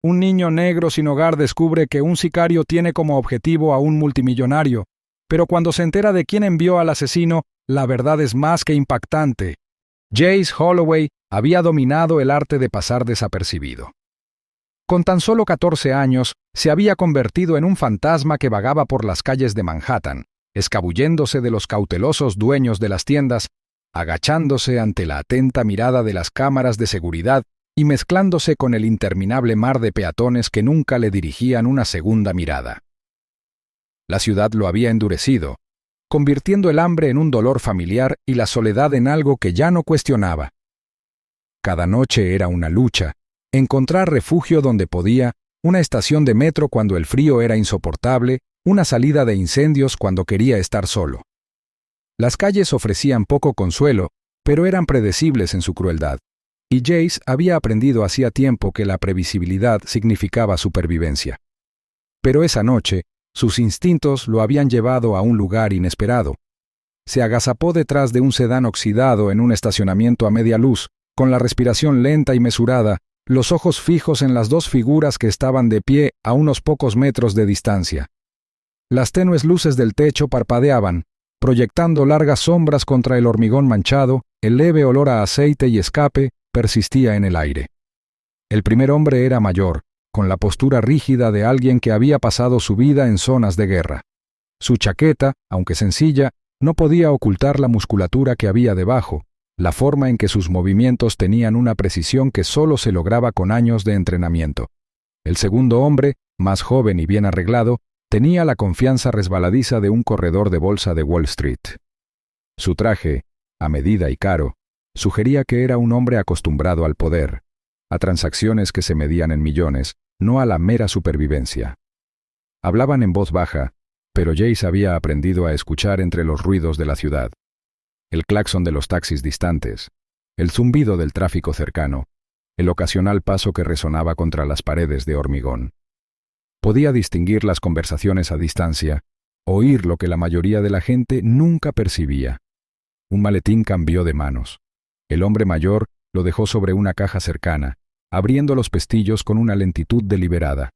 Un niño negro sin hogar descubre que un sicario tiene como objetivo a un multimillonario, pero cuando se entera de quién envió al asesino, la verdad es más que impactante. Jace Holloway había dominado el arte de pasar desapercibido. Con tan solo 14 años, se había convertido en un fantasma que vagaba por las calles de Manhattan, escabulléndose de los cautelosos dueños de las tiendas, agachándose ante la atenta mirada de las cámaras de seguridad y mezclándose con el interminable mar de peatones que nunca le dirigían una segunda mirada. La ciudad lo había endurecido, convirtiendo el hambre en un dolor familiar y la soledad en algo que ya no cuestionaba. Cada noche era una lucha, encontrar refugio donde podía, una estación de metro cuando el frío era insoportable, una salida de incendios cuando quería estar solo. Las calles ofrecían poco consuelo, pero eran predecibles en su crueldad, y Jace había aprendido hacía tiempo que la previsibilidad significaba supervivencia. Pero esa noche, sus instintos lo habían llevado a un lugar inesperado. Se agazapó detrás de un sedán oxidado en un estacionamiento a media luz, con la respiración lenta y mesurada, los ojos fijos en las dos figuras que estaban de pie a unos pocos metros de distancia. Las tenues luces del techo parpadeaban, proyectando largas sombras contra el hormigón manchado, el leve olor a aceite y escape persistía en el aire. El primer hombre era mayor, con la postura rígida de alguien que había pasado su vida en zonas de guerra. Su chaqueta, aunque sencilla, no podía ocultar la musculatura que había debajo, la forma en que sus movimientos tenían una precisión que solo se lograba con años de entrenamiento. El segundo hombre, más joven y bien arreglado, tenía la confianza resbaladiza de un corredor de bolsa de Wall Street. Su traje, a medida y caro, sugería que era un hombre acostumbrado al poder, a transacciones que se medían en millones, no a la mera supervivencia. Hablaban en voz baja, pero Jace había aprendido a escuchar entre los ruidos de la ciudad. El claxon de los taxis distantes, el zumbido del tráfico cercano, el ocasional paso que resonaba contra las paredes de hormigón. Podía distinguir las conversaciones a distancia, oír lo que la mayoría de la gente nunca percibía. Un maletín cambió de manos. El hombre mayor lo dejó sobre una caja cercana, abriendo los pestillos con una lentitud deliberada.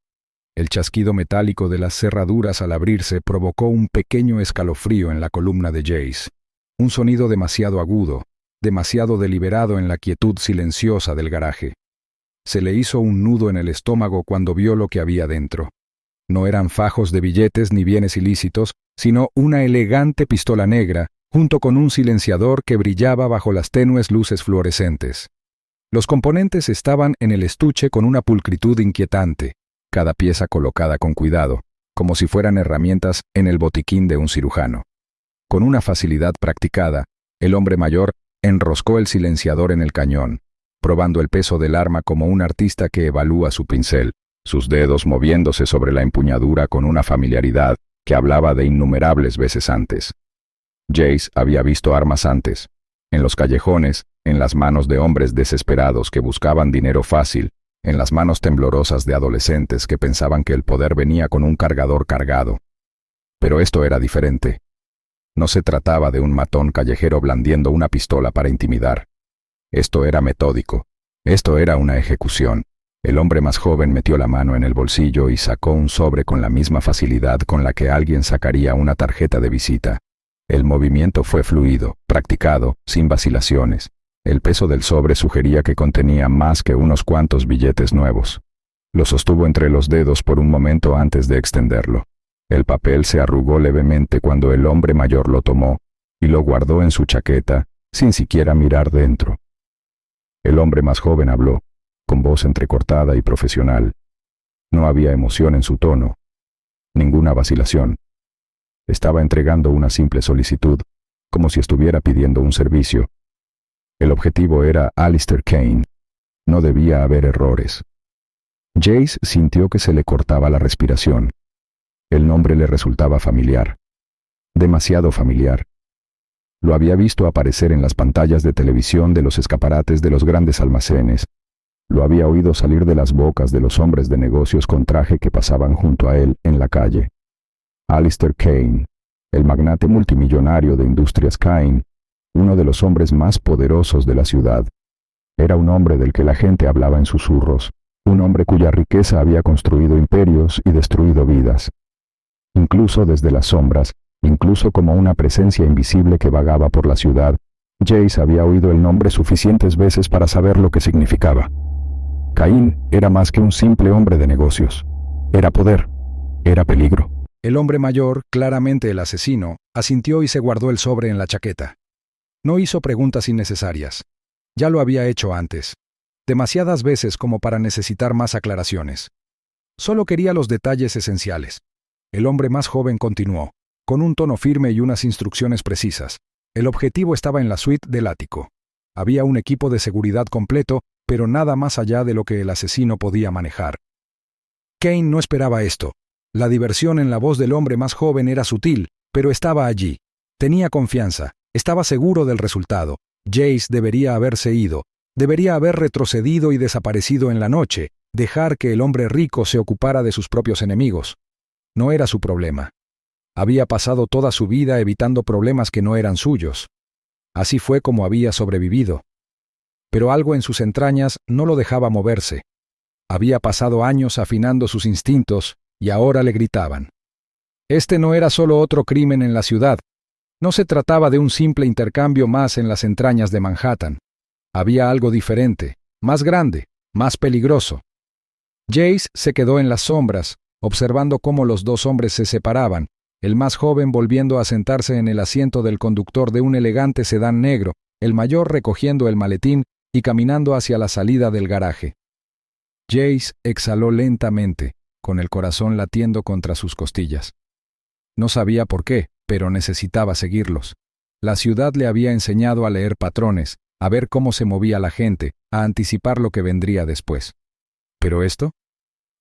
El chasquido metálico de las cerraduras al abrirse provocó un pequeño escalofrío en la columna de Jace. Un sonido demasiado agudo, demasiado deliberado en la quietud silenciosa del garaje. Se le hizo un nudo en el estómago cuando vio lo que había dentro. No eran fajos de billetes ni bienes ilícitos, sino una elegante pistola negra, junto con un silenciador que brillaba bajo las tenues luces fluorescentes. Los componentes estaban en el estuche con una pulcritud inquietante, cada pieza colocada con cuidado, como si fueran herramientas en el botiquín de un cirujano. Con una facilidad practicada, el hombre mayor enroscó el silenciador en el cañón, probando el peso del arma como un artista que evalúa su pincel, sus dedos moviéndose sobre la empuñadura con una familiaridad que hablaba de innumerables veces antes. Jace había visto armas antes, en los callejones, en las manos de hombres desesperados que buscaban dinero fácil, en las manos temblorosas de adolescentes que pensaban que el poder venía con un cargador cargado. Pero esto era diferente. No se trataba de un matón callejero blandiendo una pistola para intimidar. Esto era metódico. Esto era una ejecución. El hombre más joven metió la mano en el bolsillo y sacó un sobre con la misma facilidad con la que alguien sacaría una tarjeta de visita. El movimiento fue fluido, practicado, sin vacilaciones. El peso del sobre sugería que contenía más que unos cuantos billetes nuevos. Lo sostuvo entre los dedos por un momento antes de extenderlo. El papel se arrugó levemente cuando el hombre mayor lo tomó y lo guardó en su chaqueta, sin siquiera mirar dentro. El hombre más joven habló, con voz entrecortada y profesional. No había emoción en su tono, ninguna vacilación. Estaba entregando una simple solicitud, como si estuviera pidiendo un servicio. El objetivo era Alistair Kane. No debía haber errores. Jace sintió que se le cortaba la respiración. El nombre le resultaba familiar. Demasiado familiar. Lo había visto aparecer en las pantallas de televisión de los escaparates de los grandes almacenes. Lo había oído salir de las bocas de los hombres de negocios con traje que pasaban junto a él en la calle. Alistair Kane, el magnate multimillonario de Industrias Kane, uno de los hombres más poderosos de la ciudad. Era un hombre del que la gente hablaba en susurros, Un hombre cuya riqueza había construido imperios y destruido vidas. Incluso desde las sombras, incluso como una presencia invisible que vagaba por la ciudad, Jace había oído el nombre suficientes veces para saber lo que significaba. Caín era más que un simple hombre de negocios. Era poder. Era peligro. El hombre mayor, claramente el asesino, asintió y se guardó el sobre en la chaqueta. No hizo preguntas innecesarias. Ya lo había hecho antes. Demasiadas veces como para necesitar más aclaraciones. Solo quería los detalles esenciales. El hombre más joven continuó, con un tono firme y unas instrucciones precisas. El objetivo estaba en la suite del ático. Había un equipo de seguridad completo, pero nada más allá de lo que el asesino podía manejar. Kane no esperaba esto. La diversión en la voz del hombre más joven era sutil, pero estaba allí. Tenía confianza, estaba seguro del resultado. Jace debería haberse ido, debería haber retrocedido y desaparecido en la noche, dejar que el hombre rico se ocupara de sus propios enemigos. No era su problema. Había pasado toda su vida evitando problemas que no eran suyos. Así fue como había sobrevivido. Pero algo en sus entrañas no lo dejaba moverse. Había pasado años afinando sus instintos y ahora le gritaban. Este no era solo otro crimen en la ciudad. No se trataba de un simple intercambio más en las entrañas de Manhattan. Había algo diferente, más grande, más peligroso. Jace se quedó en las sombras, observando cómo los dos hombres se separaban, el más joven volviendo a sentarse en el asiento del conductor de un elegante sedán negro, el mayor recogiendo el maletín y caminando hacia la salida del garaje. Jace exhaló lentamente, con el corazón latiendo contra sus costillas. No sabía por qué, pero necesitaba seguirlos. La ciudad le había enseñado a leer patrones, a ver cómo se movía la gente, a anticipar lo que vendría después. ¿Pero esto?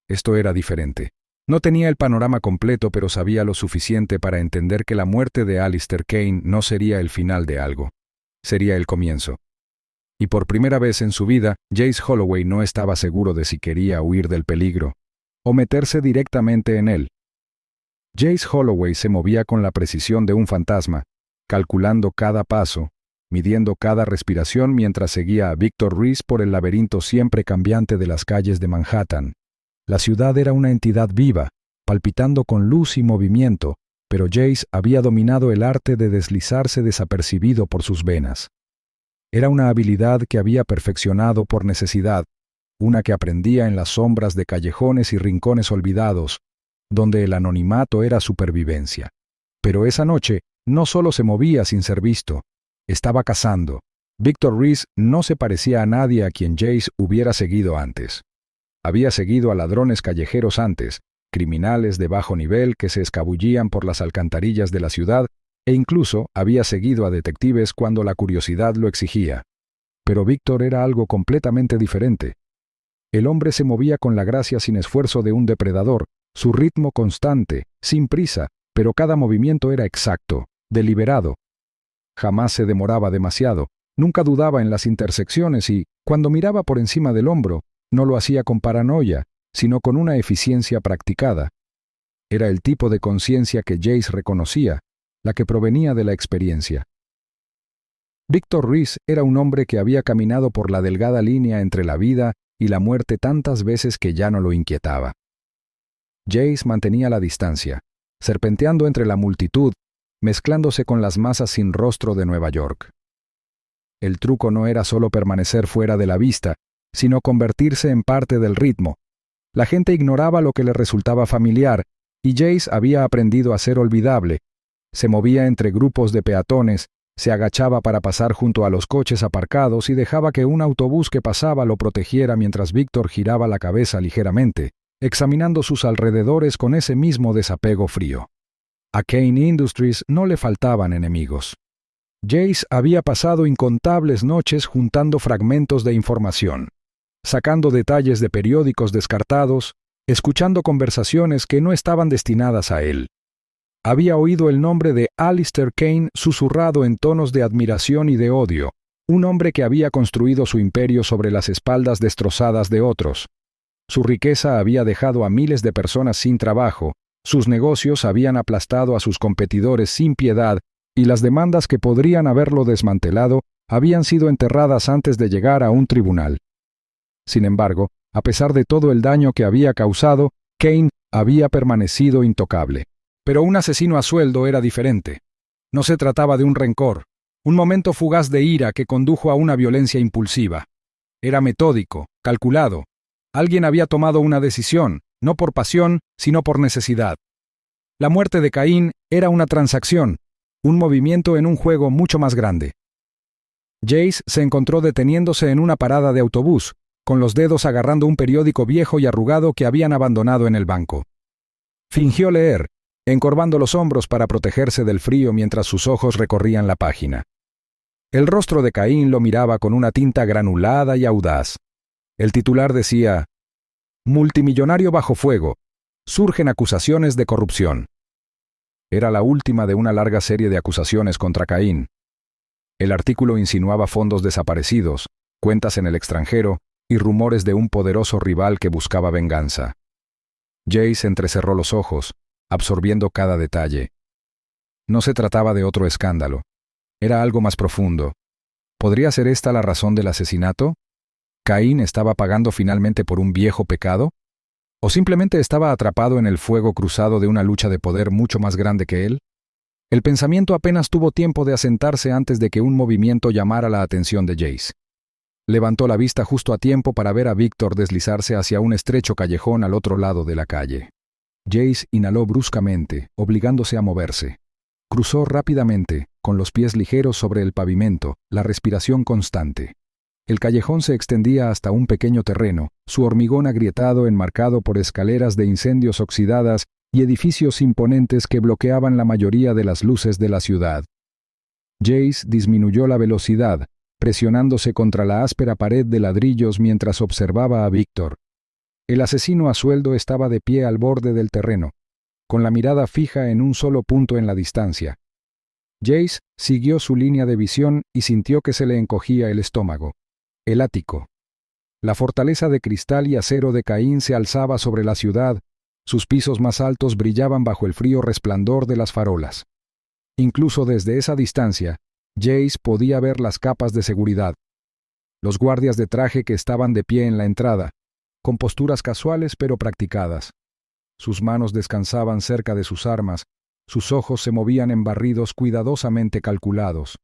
Esto era diferente. No tenía el panorama completo, pero sabía lo suficiente para entender que la muerte de Alistair Kane no sería el final de algo. Sería el comienzo. Y por primera vez en su vida, Jace Holloway no estaba seguro de si quería huir del peligro o meterse directamente en él. Jace Holloway se movía con la precisión de un fantasma, calculando cada paso, midiendo cada respiración mientras seguía a Victor Reese por el laberinto siempre cambiante de las calles de Manhattan. La ciudad era una entidad viva, palpitando con luz y movimiento, pero Jace había dominado el arte de deslizarse desapercibido por sus venas. Era una habilidad que había perfeccionado por necesidad, una que aprendía en las sombras de callejones y rincones olvidados, donde el anonimato era supervivencia. Pero esa noche no solo se movía sin ser visto, estaba cazando. Victor Reese no se parecía a nadie a quien Jace hubiera seguido antes. Había seguido a ladrones callejeros antes, criminales de bajo nivel que se escabullían por las alcantarillas de la ciudad, e incluso había seguido a detectives cuando la curiosidad lo exigía. Pero Victor era algo completamente diferente. El hombre se movía con la gracia sin esfuerzo de un depredador, su ritmo constante, sin prisa, pero cada movimiento era exacto, deliberado. Jamás se demoraba demasiado, nunca dudaba en las intersecciones y, cuando miraba por encima del hombro, no lo hacía con paranoia, sino con una eficiencia practicada. Era el tipo de conciencia que Jace reconocía, la que provenía de la experiencia. Victor Reese era un hombre que había caminado por la delgada línea entre la vida y la muerte tantas veces que ya no lo inquietaba. Jace mantenía la distancia, serpenteando entre la multitud, mezclándose con las masas sin rostro de Nueva York. El truco no era solo permanecer fuera de la vista, sino convertirse en parte del ritmo. La gente ignoraba lo que le resultaba familiar, y Jace había aprendido a ser olvidable. Se movía entre grupos de peatones, se agachaba para pasar junto a los coches aparcados y dejaba que un autobús que pasaba lo protegiera mientras Victor giraba la cabeza ligeramente, examinando sus alrededores con ese mismo desapego frío. A Kane Industries no le faltaban enemigos. Jace había pasado incontables noches juntando fragmentos de información, sacando detalles de periódicos descartados, escuchando conversaciones que no estaban destinadas a él. Había oído el nombre de Alistair Kane susurrado en tonos de admiración y de odio, un hombre que había construido su imperio sobre las espaldas destrozadas de otros. Su riqueza había dejado a miles de personas sin trabajo, sus negocios habían aplastado a sus competidores sin piedad, y las demandas que podrían haberlo desmantelado habían sido enterradas antes de llegar a un tribunal. Sin embargo, A pesar de todo el daño que había causado, Cain había permanecido intocable. Pero un asesino a sueldo era diferente. No se trataba de un rencor, un momento fugaz de ira que condujo a una violencia impulsiva. Era metódico, calculado. Alguien había tomado una decisión, no por pasión, sino por necesidad. La muerte de Caín era una transacción, un movimiento en un juego mucho más grande. Jace se encontró deteniéndose en una parada de autobús, con los dedos agarrando un periódico viejo y arrugado que habían abandonado en el banco. Fingió leer, encorvando los hombros para protegerse del frío mientras sus ojos recorrían la página. El rostro de Caín lo miraba con una tinta granulada y audaz. El titular decía: «Multimillonario bajo fuego. Surgen acusaciones de corrupción». Era la última de una larga serie de acusaciones contra Caín. El artículo insinuaba fondos desaparecidos, cuentas en el extranjero y rumores de un poderoso rival que buscaba venganza. Jace entrecerró los ojos, absorbiendo cada detalle. No se trataba de otro escándalo. Era algo más profundo. ¿Podría ser esta la razón del asesinato? ¿Caín estaba pagando finalmente por un viejo pecado? ¿O simplemente estaba atrapado en el fuego cruzado de una lucha de poder mucho más grande que él? El pensamiento apenas tuvo tiempo de asentarse antes de que un movimiento llamara la atención de Jace. Levantó la vista justo a tiempo para ver a Víctor deslizarse hacia un estrecho callejón al otro lado de la calle. Jace inhaló bruscamente, obligándose a moverse. Cruzó rápidamente, con los pies ligeros sobre el pavimento, la respiración constante. El callejón se extendía hasta un pequeño terreno, su hormigón agrietado enmarcado por escaleras de incendios oxidadas y edificios imponentes que bloqueaban la mayoría de las luces de la ciudad. Jace disminuyó la velocidad, presionándose contra la áspera pared de ladrillos mientras observaba a Víctor. El asesino a sueldo estaba de pie al borde del terreno, con la mirada fija en un solo punto en la distancia. Jace siguió su línea de visión y sintió que se le encogía el estómago. El ático. La fortaleza de cristal y acero de Caín se alzaba sobre la ciudad, sus pisos más altos brillaban bajo el frío resplandor de las farolas. Incluso desde esa distancia, Jace podía ver las capas de seguridad. Los guardias de traje que estaban de pie en la entrada, con posturas casuales pero practicadas. Sus manos descansaban cerca de sus armas, sus ojos se movían en barridos cuidadosamente calculados.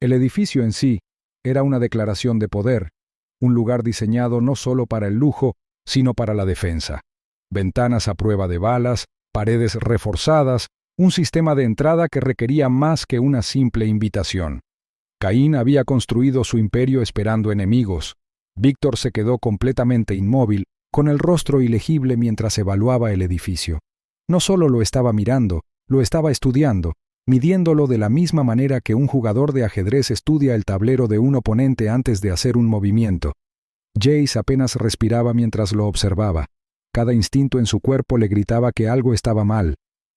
El edificio en sí era una declaración de poder, un lugar diseñado no solo para el lujo, sino para la defensa. Ventanas a prueba de balas, paredes reforzadas, un sistema de entrada que requería más que una simple invitación. Caín había construido su imperio esperando enemigos. Víctor se quedó completamente inmóvil, con el rostro ilegible mientras evaluaba el edificio. No solo lo estaba mirando, lo estaba estudiando, midiéndolo de la misma manera que un jugador de ajedrez estudia el tablero de un oponente antes de hacer un movimiento. Jace apenas respiraba mientras lo observaba. Cada instinto en su cuerpo le gritaba que algo estaba mal.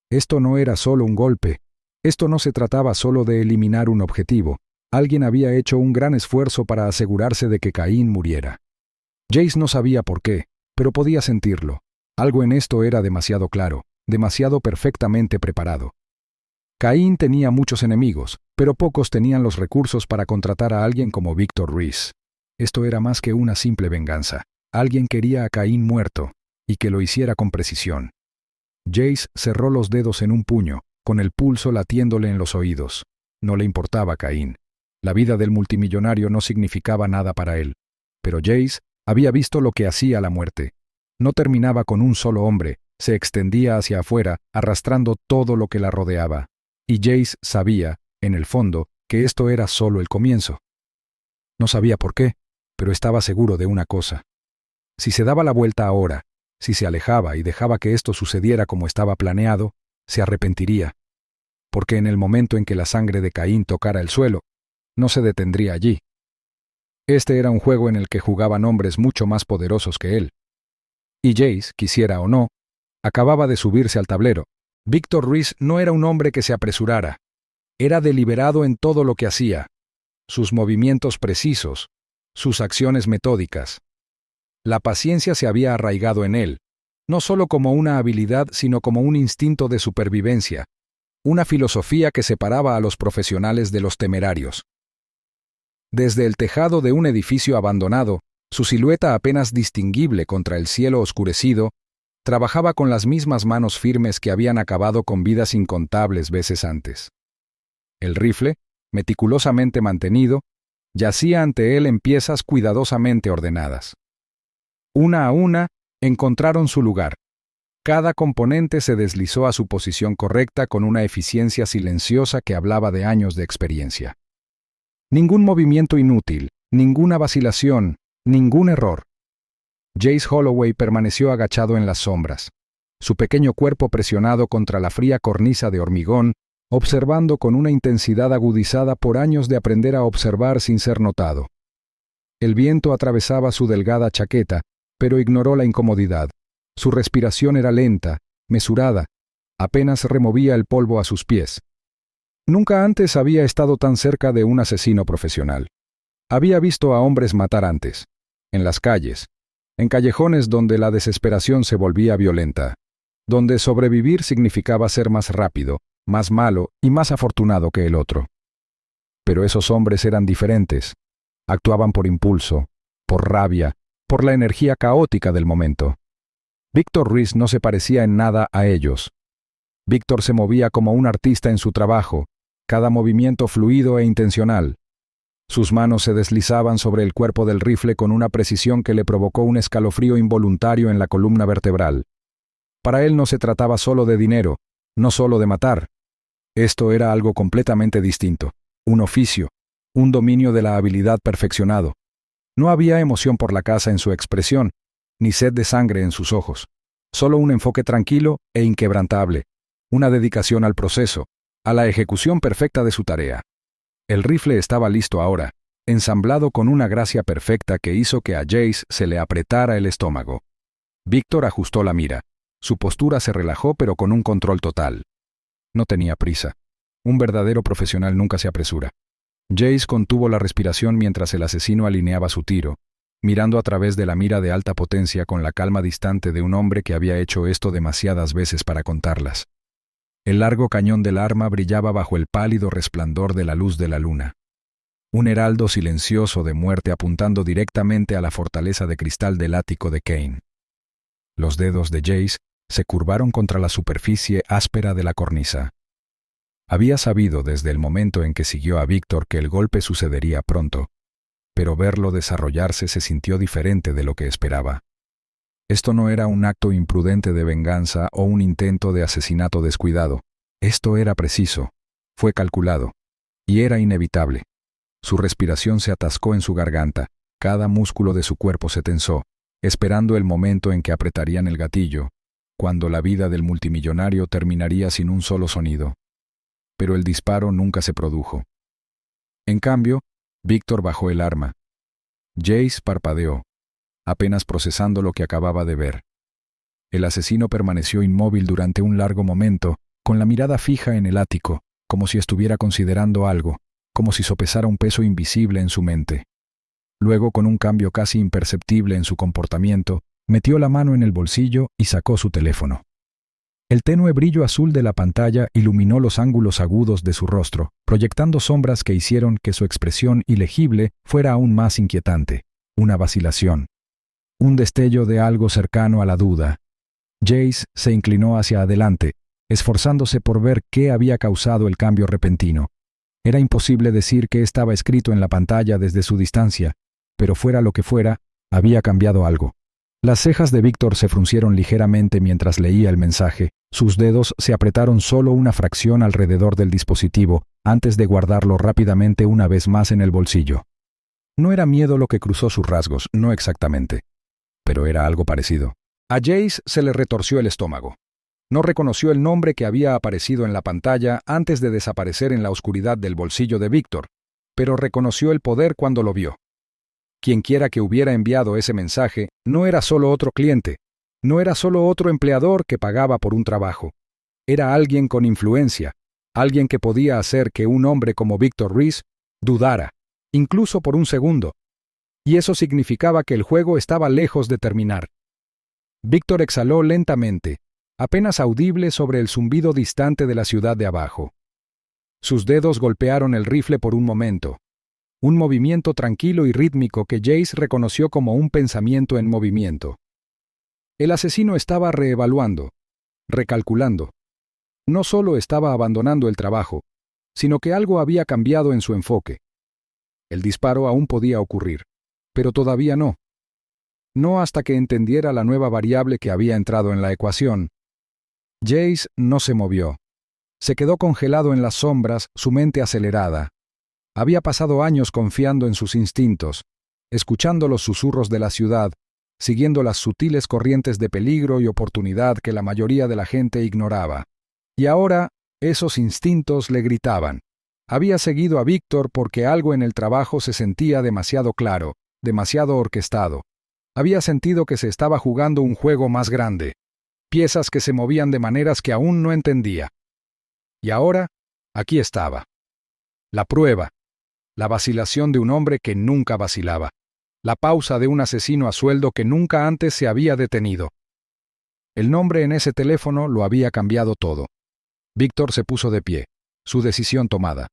Esto no era solo un golpe. Esto no se trataba solo de eliminar un objetivo. Alguien había hecho un gran esfuerzo para asegurarse de que Caín muriera. Jace no sabía por qué, pero podía sentirlo. Algo en esto era demasiado claro, demasiado perfectamente preparado. Caín tenía muchos enemigos, pero pocos tenían los recursos para contratar a alguien como Víctor Reese. Esto era más que una simple venganza. Alguien quería a Caín muerto, y que lo hiciera con precisión. Jace cerró los dedos en un puño, con el pulso latiéndole en los oídos. No le importaba Caín. La vida del multimillonario no significaba nada para él. Pero Jace había visto lo que hacía la muerte. No terminaba con un solo hombre, se extendía hacia afuera, arrastrando todo lo que la rodeaba. Y Jace sabía, en el fondo, que esto era solo el comienzo. No sabía por qué, pero estaba seguro de una cosa. Si se daba la vuelta ahora, si se alejaba y dejaba que esto sucediera como estaba planeado, se arrepentiría. Porque en el momento en que la sangre de Caín tocara el suelo, no se detendría allí. Este era un juego en el que jugaban hombres mucho más poderosos que él. Y Jace, quisiera o no, acababa de subirse al tablero. Víctor Reese no era un hombre que se apresurara. Era deliberado en todo lo que hacía. Sus movimientos precisos, sus acciones metódicas. La paciencia se había arraigado en él, no solo como una habilidad, sino como un instinto de supervivencia, una filosofía que separaba a los profesionales de los temerarios. Desde el tejado de un edificio abandonado, Su silueta apenas distinguible contra el cielo oscurecido, trabajaba con las mismas manos firmes que habían acabado con vidas incontables veces antes. El rifle, meticulosamente mantenido, yacía ante él en piezas cuidadosamente ordenadas. Una a una, encontraron su lugar. Cada componente se deslizó a su posición correcta con una eficiencia silenciosa que hablaba de años de experiencia. Ningún movimiento inútil, ninguna vacilación, ningún error. Jace Holloway permaneció agachado en las sombras, su pequeño cuerpo presionado contra la fría cornisa de hormigón, observando con una intensidad agudizada por años de aprender a observar sin ser notado. El viento atravesaba su delgada chaqueta, pero ignoró la incomodidad. Su respiración era lenta, mesurada, apenas removía el polvo a sus pies. Nunca antes había estado tan cerca de un asesino profesional. Había visto a hombres matar antes, en las calles, en callejones donde la desesperación se volvía violenta, donde sobrevivir significaba ser más rápido, más malo y más afortunado que el otro. Pero esos hombres eran diferentes. Actuaban por impulso, por rabia, por la energía caótica del momento. Victor Reese no se parecía en nada a ellos. Victor se movía como un artista en su trabajo, cada movimiento fluido e intencional. Sus manos se deslizaban sobre el cuerpo del rifle con una precisión que le provocó un escalofrío involuntario en la columna vertebral. Para él no se trataba solo de dinero, no solo de matar. Esto era algo completamente distinto, un oficio, un dominio de la habilidad perfeccionado. No había emoción por la caza en su expresión, ni sed de sangre en sus ojos, solo un enfoque tranquilo e inquebrantable, una dedicación al proceso, a la ejecución perfecta de su tarea. El rifle estaba listo ahora, ensamblado con una gracia perfecta que hizo que a Jace se le apretara el estómago. Victor ajustó la mira. Su postura se relajó pero con un control total. No tenía prisa. Un verdadero profesional nunca se apresura. Jace contuvo la respiración mientras el asesino alineaba su tiro, mirando a través de la mira de alta potencia con la calma distante de un hombre que había hecho esto demasiadas veces para contarlas. El largo cañón del arma brillaba bajo el pálido resplandor de la luz de la luna. Un heraldo silencioso de muerte apuntando directamente a la fortaleza de cristal del ático de Kane. Los dedos de Jace se curvaron contra la superficie áspera de la cornisa. Había sabido desde el momento en que siguió a Victor que el golpe sucedería pronto, pero verlo desarrollarse se sintió diferente de lo que esperaba. Esto no era un acto imprudente de venganza o un intento de asesinato descuidado. Esto era preciso, fue calculado, y era inevitable. Su respiración se atascó en su garganta, cada músculo de su cuerpo se tensó, esperando el momento en que apretarían el gatillo, cuando la vida del multimillonario terminaría sin un solo sonido. Pero el disparo nunca se produjo. En cambio, Victor bajó el arma. Jace parpadeó, apenas procesando lo que acababa de ver. El asesino permaneció inmóvil durante un largo momento, con la mirada fija en el ático, como si estuviera considerando algo, como si sopesara un peso invisible en su mente. Luego, con un cambio casi imperceptible en su comportamiento, metió la mano en el bolsillo y sacó su teléfono. El tenue brillo azul de la pantalla iluminó los ángulos agudos de su rostro, proyectando sombras que hicieron que su expresión ilegible fuera aún más inquietante. Una vacilación. Un destello de algo cercano a la duda. Jace se inclinó hacia adelante, esforzándose por ver qué había causado el cambio repentino. Era imposible decir qué estaba escrito en la pantalla desde su distancia, pero fuera lo que fuera, había cambiado algo. Las cejas de Victor se fruncieron ligeramente mientras leía el mensaje. Sus dedos se apretaron solo una fracción alrededor del dispositivo, antes de guardarlo rápidamente una vez más en el bolsillo. No era miedo lo que cruzó sus rasgos, no exactamente, pero era algo parecido. A Jace se le retorció el estómago. No reconoció el nombre que había aparecido en la pantalla antes de desaparecer en la oscuridad del bolsillo de Victor, pero reconoció el poder cuando lo vio. Quienquiera que hubiera enviado ese mensaje no era solo otro cliente, no era solo otro empleador que pagaba por un trabajo. Era alguien con influencia, alguien que podía hacer que un hombre como Victor Reese dudara, incluso por un segundo. Y eso significaba que el juego estaba lejos de terminar. Victor exhaló lentamente, apenas audible sobre el zumbido distante de la ciudad de abajo. Sus dedos golpearon el rifle por un momento. un movimiento tranquilo y rítmico que Jace reconoció como un pensamiento en movimiento. El asesino estaba reevaluando, recalculando. No solo estaba abandonando el trabajo, sino que algo había cambiado en su enfoque. El disparo aún podía ocurrir, pero todavía no. No hasta que entendiera la nueva variable que había entrado en la ecuación. Jace no se movió. Se quedó congelado en las sombras, su mente acelerada. Había pasado años confiando en sus instintos, escuchando los susurros de la ciudad, siguiendo las sutiles corrientes de peligro y oportunidad que la mayoría de la gente ignoraba. Y ahora, esos instintos le gritaban. Había seguido a Víctor porque algo en el trabajo se sentía demasiado claro, demasiado orquestado. Había sentido que se estaba jugando un juego más grande, piezas que se movían de maneras que aún no entendía. Y ahora, aquí estaba. La prueba, la vacilación de un hombre que nunca vacilaba, la pausa de un asesino a sueldo que nunca antes se había detenido. El nombre en ese teléfono lo había cambiado todo. Víctor se puso de pie, su decisión tomada.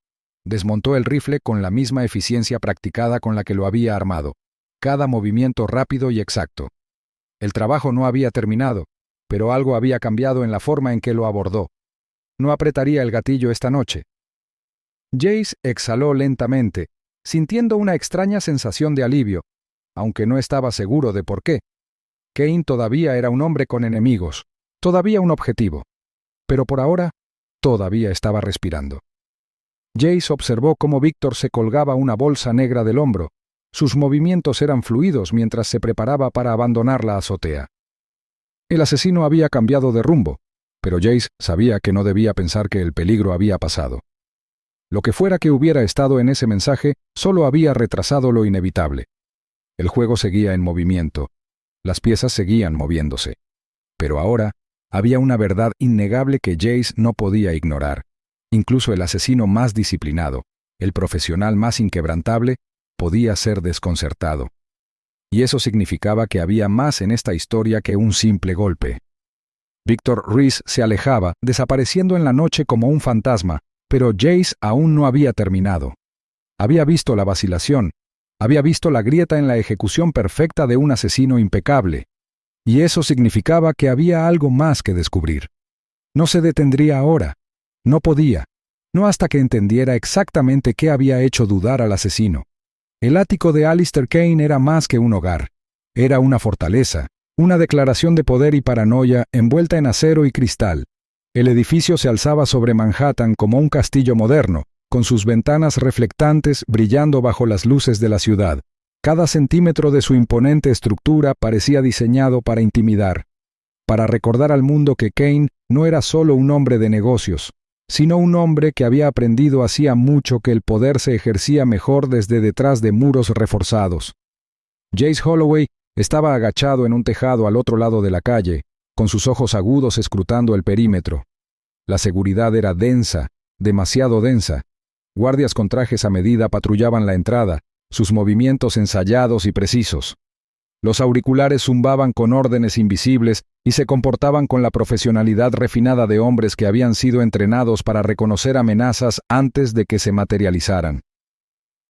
Desmontó el rifle con la misma eficiencia practicada con la que lo había armado. Cada movimiento rápido y exacto. El trabajo no había terminado, pero algo había cambiado en la forma en que lo abordó. No apretaría el gatillo esta noche. Jace exhaló lentamente, sintiendo una extraña sensación de alivio, aunque no estaba seguro de por qué. Kane todavía era un hombre con enemigos, todavía un objetivo. Pero por ahora, todavía estaba respirando. Jace observó cómo Víctor se colgaba una bolsa negra del hombro. Sus movimientos eran fluidos mientras se preparaba para abandonar la azotea. El asesino había cambiado de rumbo, pero Jace sabía que no debía pensar que el peligro había pasado. Lo que fuera que hubiera estado en ese mensaje solo había retrasado lo inevitable. El juego seguía en movimiento. Las piezas seguían moviéndose. Pero ahora había una verdad innegable que Jace no podía ignorar. Incluso el asesino más disciplinado, el profesional más inquebrantable, podía ser desconcertado. Y eso significaba que había más en esta historia que un simple golpe. Víctor Reese se alejaba, desapareciendo en la noche como un fantasma, pero Jace aún no había terminado. Había visto la vacilación, había visto la grieta en la ejecución perfecta de un asesino impecable, y eso significaba que había algo más que descubrir. No se detendría ahora, no podía, no hasta que entendiera exactamente qué había hecho dudar al asesino. El ático de Alistair Kane era más que un hogar, era una fortaleza, una declaración de poder y paranoia envuelta en acero y cristal. El edificio se alzaba sobre Manhattan como un castillo moderno, con sus ventanas reflectantes brillando bajo las luces de la ciudad. Cada centímetro de su imponente estructura parecía diseñado para intimidar, para recordar al mundo que Kane no era solo un hombre de negocios, sino un hombre que había aprendido hacía mucho que el poder se ejercía mejor desde detrás de muros reforzados. Jace Holloway estaba agachado en un tejado al otro lado de la calle, con sus ojos agudos escrutando el perímetro. La seguridad era densa, demasiado densa. Guardias con trajes a medida patrullaban la entrada, sus movimientos ensayados y precisos. Los auriculares zumbaban con órdenes invisibles y se comportaban con la profesionalidad refinada de hombres que habían sido entrenados para reconocer amenazas antes de que se materializaran.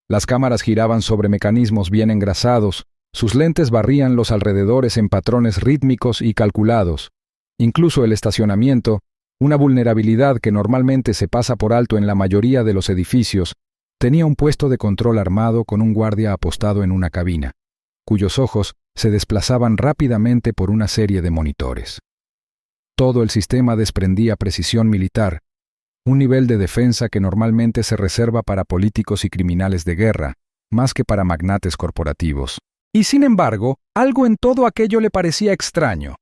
Las cámaras giraban sobre mecanismos bien engrasados, sus lentes barrían los alrededores en patrones rítmicos y calculados. Incluso el estacionamiento, una vulnerabilidad que normalmente se pasa por alto en la mayoría de los edificios, tenía un puesto de control armado con un guardia apostado en una cabina, cuyos ojos se desplazaban rápidamente por una serie de monitores. Todo el sistema desprendía precisión militar, un nivel de defensa que normalmente se reserva para políticos y criminales de guerra, más que para magnates corporativos. Y sin embargo, algo en todo aquello le parecía extraño.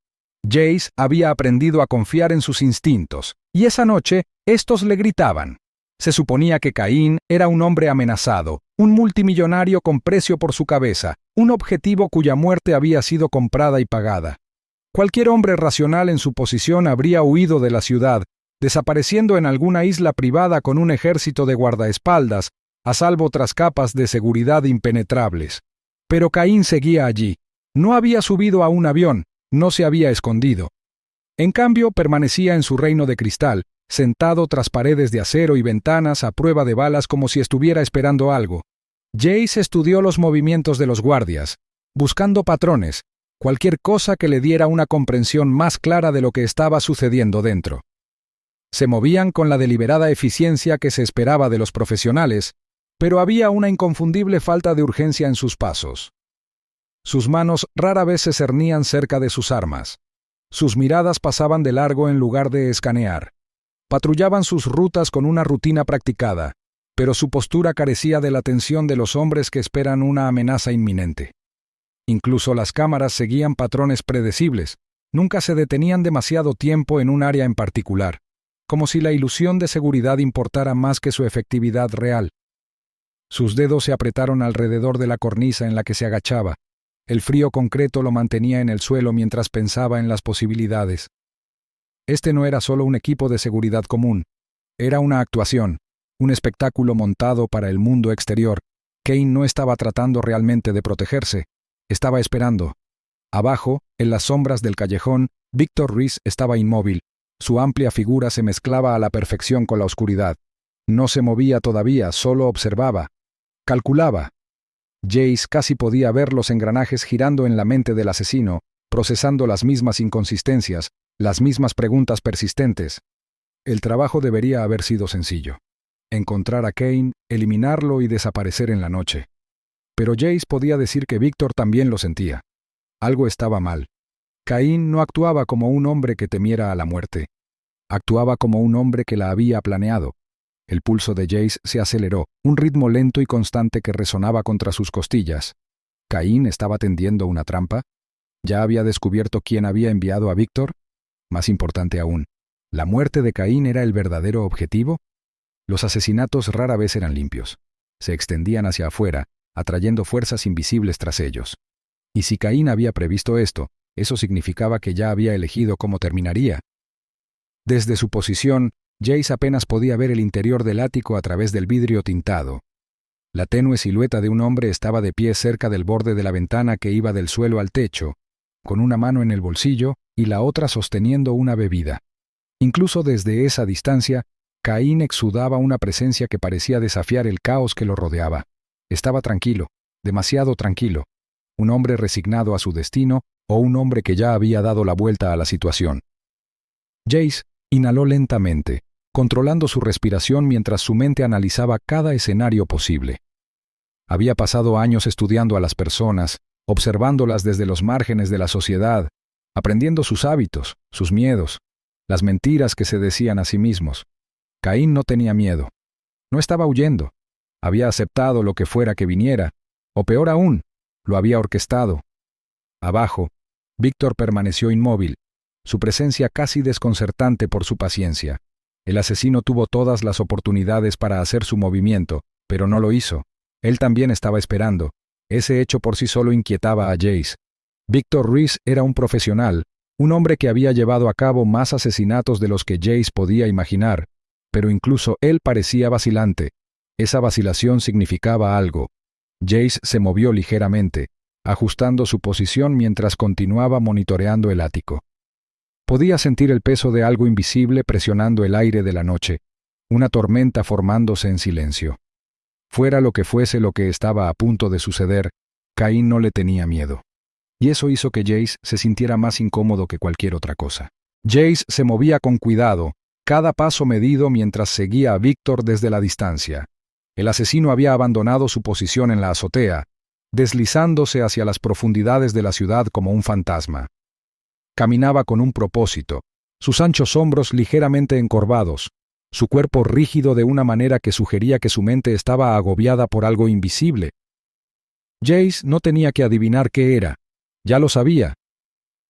Jace había aprendido a confiar en sus instintos, y esa noche estos le gritaban. Se suponía que Caín era un hombre amenazado, un multimillonario con precio por su cabeza, un objetivo cuya muerte había sido comprada y pagada. Cualquier hombre racional en su posición habría huido de la ciudad, desapareciendo en alguna isla privada con un ejército de guardaespaldas, a salvo tras capas de seguridad impenetrables. Pero Caín seguía allí. No había subido a un avión, no se había escondido. En cambio, permanecía en su reino de cristal, sentado tras paredes de acero y ventanas a prueba de balas como si estuviera esperando algo. Jace estudió los movimientos de los guardias, buscando patrones, cualquier cosa que le diera una comprensión más clara de lo que estaba sucediendo dentro. Se movían con la deliberada eficiencia que se esperaba de los profesionales, pero había una inconfundible falta de urgencia en sus pasos. Sus manos rara vez se cernían cerca de sus armas. Sus miradas pasaban de largo en lugar de escanear. Patrullaban sus rutas con una rutina practicada, pero su postura carecía de la atención de los hombres que esperan una amenaza inminente. Incluso las cámaras seguían patrones predecibles, nunca se detenían demasiado tiempo en un área en particular, como si la ilusión de seguridad importara más que su efectividad real. Sus dedos se apretaron alrededor de la cornisa en la que se agachaba. El frío concreto lo mantenía en el suelo mientras pensaba en las posibilidades. Este no era solo un equipo de seguridad común, era una actuación, un espectáculo montado para el mundo exterior. Kane no estaba tratando realmente de protegerse, estaba esperando. Abajo, en las sombras del callejón, Victor Reese estaba inmóvil. Su amplia figura se mezclaba a la perfección con la oscuridad. No se movía todavía, solo observaba. Calculaba. Jace casi podía ver los engranajes girando en la mente del asesino, procesando las mismas inconsistencias, las mismas preguntas persistentes. El trabajo debería haber sido sencillo. Encontrar a Kane, eliminarlo y desaparecer en la noche. Pero Jace podía decir que Victor también lo sentía. Algo estaba mal. Caín no actuaba como un hombre que temiera a la muerte. Actuaba como un hombre que la había planeado. El pulso de Jace se aceleró, un ritmo lento y constante que resonaba contra sus costillas. ¿Caín estaba tendiendo una trampa? ¿Ya había descubierto quién había enviado a Victor? Más importante aún, ¿la muerte de Caín era el verdadero objetivo? Los asesinatos rara vez eran limpios. Se extendían hacia afuera, atrayendo fuerzas invisibles tras ellos. Y si Caín había previsto esto, eso significaba que ya había elegido cómo terminaría. Desde su posición, Jace apenas podía ver el interior del ático a través del vidrio tintado. La tenue silueta de un hombre estaba de pie cerca del borde de la ventana que iba del suelo al techo, con una mano en el bolsillo y la otra sosteniendo una bebida. Incluso desde esa distancia, Caín exudaba una presencia que parecía desafiar el caos que lo rodeaba. Estaba tranquilo, demasiado tranquilo. Un hombre resignado a su destino o un hombre que ya había dado la vuelta a la situación. Jace inhaló lentamente, controlando su respiración mientras su mente analizaba cada escenario posible. Había pasado años estudiando a las personas, observándolas desde los márgenes de la sociedad, aprendiendo sus hábitos, sus miedos, las mentiras que se decían a sí mismos. Caín no tenía miedo. No estaba huyendo. Había aceptado lo que fuera que viniera, o peor aún, lo había orquestado. Abajo, Víctor permaneció inmóvil, su presencia casi desconcertante por su paciencia. El asesino tuvo todas las oportunidades para hacer su movimiento, pero no lo hizo. Él también estaba esperando. Ese hecho por sí solo inquietaba a Jace. Victor Reese era un profesional, un hombre que había llevado a cabo más asesinatos de los que Jace podía imaginar, pero incluso él parecía vacilante. Esa vacilación significaba algo. Jace se movió ligeramente, ajustando su posición mientras continuaba monitoreando el ático. Podía sentir el peso de algo invisible presionando el aire de la noche, una tormenta formándose en silencio. Fuera lo que fuese lo que estaba a punto de suceder, Caín no le tenía miedo. Y eso hizo que Jace se sintiera más incómodo que cualquier otra cosa. Jace se movía con cuidado, cada paso medido mientras seguía a Víctor desde la distancia. El asesino había abandonado su posición en la azotea, deslizándose hacia las profundidades de la ciudad como un fantasma. Caminaba con un propósito, sus anchos hombros ligeramente encorvados, su cuerpo rígido de una manera que sugería que su mente estaba agobiada por algo invisible. Jace no tenía que adivinar qué era, ya lo sabía.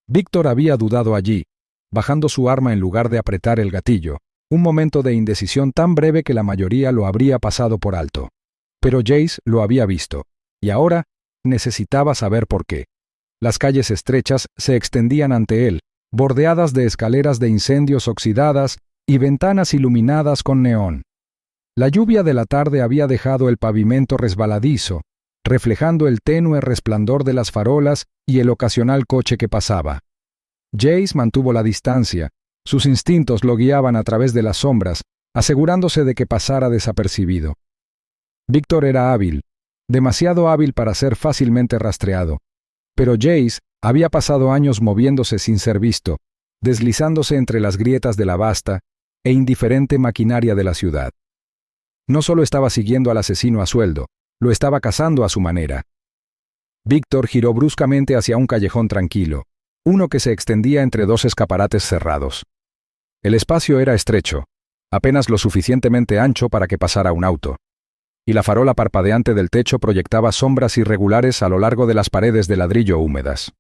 Víctor había dudado allí, bajando su arma en lugar de apretar el gatillo, un momento de indecisión tan breve que la mayoría lo habría pasado por alto. Pero Jace lo había visto, y ahora necesitaba saber por qué. Las calles estrechas se extendían ante él, bordeadas de escaleras de incendios oxidadas y ventanas iluminadas con neón. La lluvia de la tarde había dejado el pavimento resbaladizo, reflejando el tenue resplandor de las farolas y el ocasional coche que pasaba. Jace mantuvo la distancia, sus instintos lo guiaban a través de las sombras, asegurándose de que pasara desapercibido. Víctor era hábil, demasiado hábil para ser fácilmente rastreado. Pero Jace había pasado años moviéndose sin ser visto, deslizándose entre las grietas de la vasta e indiferente maquinaria de la ciudad. No solo estaba siguiendo al asesino a sueldo, lo estaba cazando a su manera. Víctor giró bruscamente hacia un callejón tranquilo, uno que se extendía entre dos escaparates cerrados. El espacio era estrecho, apenas lo suficientemente ancho para que pasara un auto, y la farola parpadeante del techo proyectaba sombras irregulares a lo largo de las paredes de ladrillo húmedas.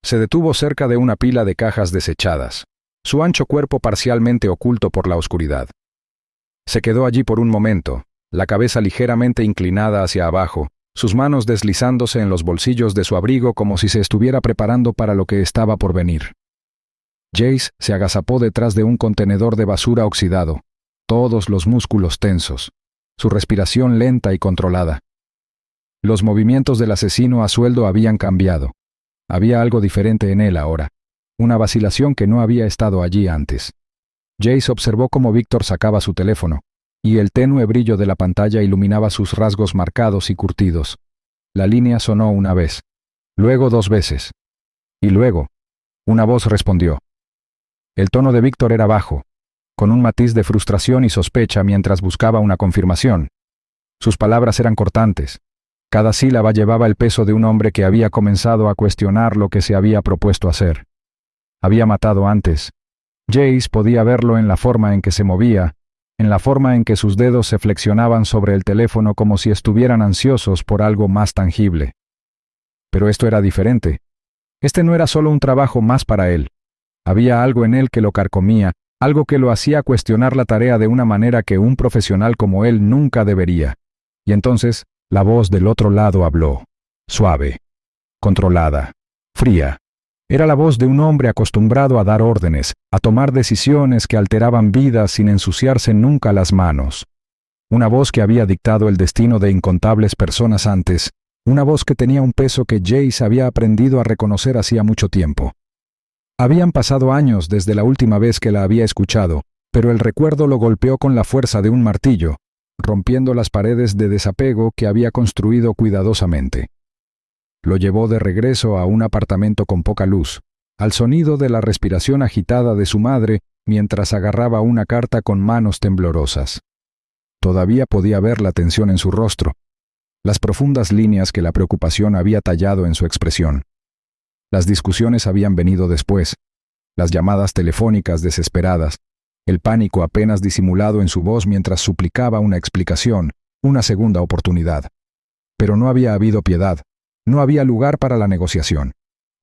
Se detuvo cerca de una pila de cajas desechadas, su ancho cuerpo parcialmente oculto por la oscuridad. Se quedó allí por un momento, la cabeza ligeramente inclinada hacia abajo, sus manos deslizándose en los bolsillos de su abrigo como si se estuviera preparando para lo que estaba por venir. Jace se agazapó detrás de un contenedor de basura oxidado, todos los músculos tensos, su respiración lenta y controlada. Los movimientos del asesino a sueldo habían cambiado. Había algo diferente en él ahora, una vacilación que no había estado allí antes. Jace observó cómo Víctor sacaba su teléfono, y el tenue brillo de la pantalla iluminaba sus rasgos marcados y curtidos. La línea sonó una vez, luego 2 veces, y luego, una voz respondió. El tono de Víctor era bajo, con un matiz de frustración y sospecha mientras buscaba una confirmación. Sus palabras eran cortantes. Cada sílaba llevaba el peso de un hombre que había comenzado a cuestionar lo que se había propuesto hacer. Había matado antes. Jace podía verlo en la forma en que se movía, en la forma en que sus dedos se flexionaban sobre el teléfono como si estuvieran ansiosos por algo más tangible. Pero esto era diferente. Este no era solo un trabajo más para él. Había algo en él que lo carcomía, algo que lo hacía cuestionar la tarea de una manera que un profesional como él nunca debería. Y entonces, la voz del otro lado habló, suave, controlada, fría. Era la voz de un hombre acostumbrado a dar órdenes, a tomar decisiones que alteraban vidas sin ensuciarse nunca las manos. Una voz que había dictado el destino de incontables personas antes, una voz que tenía un peso que Jace había aprendido a reconocer hacía mucho tiempo. Habían pasado años desde la última vez que la había escuchado, pero el recuerdo lo golpeó con la fuerza de un martillo, rompiendo las paredes de desapego que había construido cuidadosamente. Lo llevó de regreso a un apartamento con poca luz, al sonido de la respiración agitada de su madre mientras agarraba una carta con manos temblorosas. Todavía podía ver la tensión en su rostro, las profundas líneas que la preocupación había tallado en su expresión. Las discusiones habían venido después, las llamadas telefónicas desesperadas, el pánico apenas disimulado en su voz mientras suplicaba una explicación, una segunda oportunidad. Pero no había habido piedad, no había lugar para la negociación.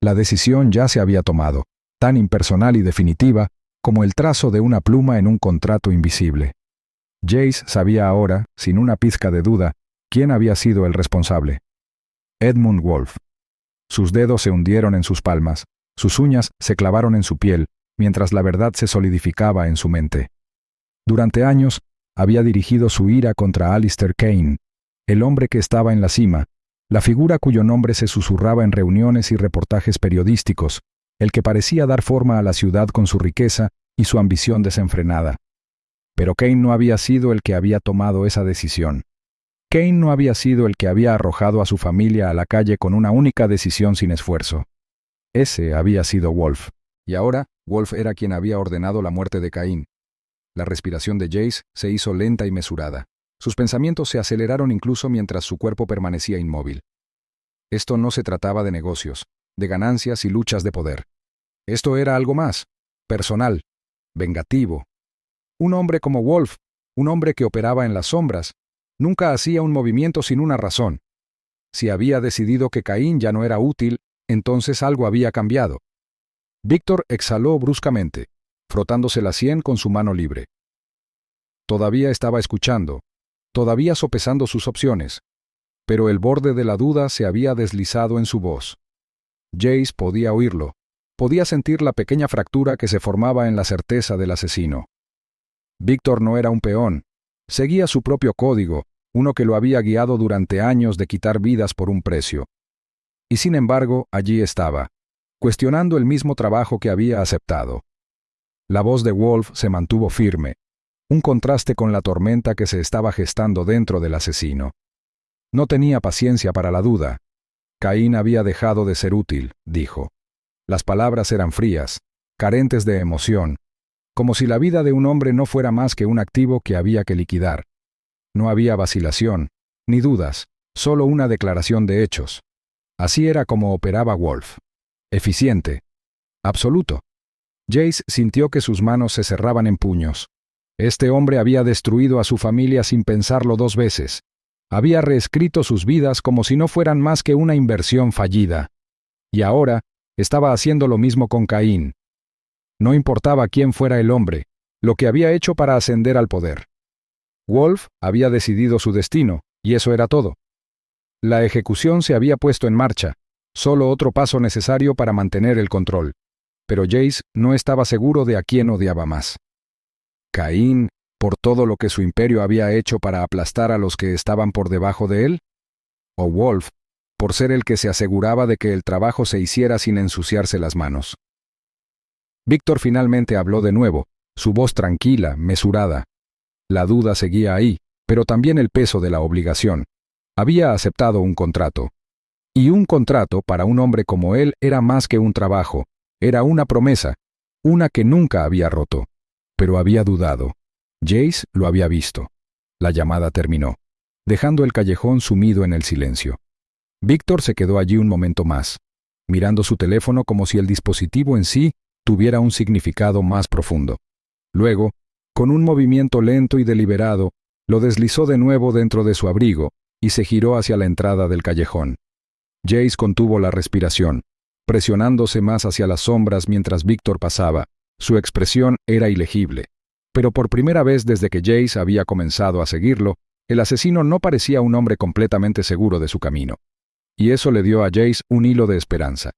La decisión ya se había tomado, tan impersonal y definitiva como el trazo de una pluma en un contrato invisible. Jace sabía ahora, sin una pizca de duda, quién había sido el responsable. Edmund Wolfe. Sus dedos se hundieron en sus palmas, sus uñas se clavaron en su piel, mientras la verdad se solidificaba en su mente. Durante años, había dirigido su ira contra Alistair Kane, el hombre que estaba en la cima, la figura cuyo nombre se susurraba en reuniones y reportajes periodísticos, el que parecía dar forma a la ciudad con su riqueza y su ambición desenfrenada. Pero Kane no había sido el que había tomado esa decisión. Kane no había sido el que había arrojado a su familia a la calle con una única decisión sin esfuerzo. Ese había sido Wolfe. Y ahora, Wolfe era quien había ordenado la muerte de Caín. La respiración de Jace se hizo lenta y mesurada. Sus pensamientos se aceleraron incluso mientras su cuerpo permanecía inmóvil. Esto no se trataba de negocios, de ganancias y luchas de poder. Esto era algo más, personal, vengativo. Un hombre como Wolfe, un hombre que operaba en las sombras, nunca hacía un movimiento sin una razón. Si había decidido que Caín ya no era útil, entonces algo había cambiado. Víctor exhaló bruscamente, frotándose la sien con su mano libre. Todavía estaba escuchando, todavía sopesando sus opciones, pero el borde de la duda se había deslizado en su voz. Jace podía oírlo, podía sentir la pequeña fractura que se formaba en la certeza del asesino. Víctor no era un peón, seguía su propio código, uno que lo había guiado durante años de quitar vidas por un precio. Y sin embargo, allí estaba, cuestionando el mismo trabajo que había aceptado. La voz de Wolfe se mantuvo firme, un contraste con la tormenta que se estaba gestando dentro del asesino. No tenía paciencia para la duda. Caín había dejado de ser útil, dijo. Las palabras eran frías, carentes de emoción, como si la vida de un hombre no fuera más que un activo que había que liquidar. No había vacilación, ni dudas, solo una declaración de hechos. Así era como operaba Wolf. Eficiente. Absoluto. Jace sintió que sus manos se cerraban en puños. Este hombre había destruido a su familia sin pensarlo 2 veces. Había reescrito sus vidas como si no fueran más que una inversión fallida. Y ahora estaba haciendo lo mismo con Caín. No importaba quién fuera el hombre, lo que había hecho para ascender al poder. Wolf había decidido su destino, y eso era todo. La ejecución se había puesto en marcha, solo otro paso necesario para mantener el control. Pero Jace no estaba seguro de a quién odiaba más. ¿Caín, por todo lo que su imperio había hecho para aplastar a los que estaban por debajo de él? ¿O Wolf, por ser el que se aseguraba de que el trabajo se hiciera sin ensuciarse las manos? Víctor finalmente habló de nuevo, su voz tranquila, mesurada. La duda seguía ahí, pero también el peso de la obligación. Había aceptado un contrato. Y un contrato para un hombre como él era más que un trabajo, era una promesa, una que nunca había roto. Pero había dudado. Jace lo había visto. La llamada terminó, dejando el callejón sumido en el silencio. Víctor se quedó allí un momento más, mirando su teléfono como si el dispositivo en sí tuviera un significado más profundo. Luego, con un movimiento lento y deliberado, lo deslizó de nuevo dentro de su abrigo y se giró hacia la entrada del callejón. Jace contuvo la respiración, presionándose más hacia las sombras mientras Víctor pasaba. Su expresión era ilegible. Pero por primera vez desde que Jace había comenzado a seguirlo, el asesino no parecía un hombre completamente seguro de su camino. Y eso le dio a Jace un hilo de esperanza.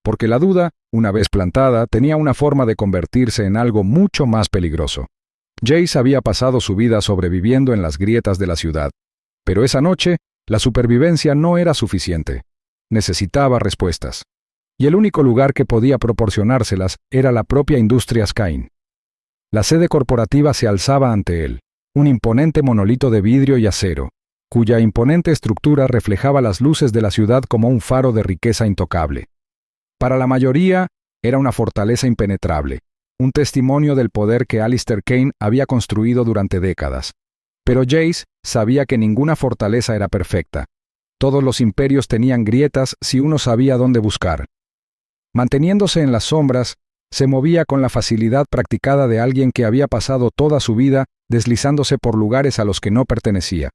Porque la duda, una vez plantada, tenía una forma de convertirse en algo mucho más peligroso. Jace había pasado su vida sobreviviendo en las grietas de la ciudad. Pero esa noche, la supervivencia no era suficiente. Necesitaba respuestas. Y el único lugar que podía proporcionárselas era la propia industria Cain. La sede corporativa se alzaba ante él, un imponente monolito de vidrio y acero, cuya imponente estructura reflejaba las luces de la ciudad como un faro de riqueza intocable. Para la mayoría, era una fortaleza impenetrable, un testimonio del poder que Alistair Cain había construido durante décadas. Pero Jace sabía que ninguna fortaleza era perfecta. Todos los imperios tenían grietas si uno sabía dónde buscar. Manteniéndose en las sombras, se movía con la facilidad practicada de alguien que había pasado toda su vida deslizándose por lugares a los que no pertenecía.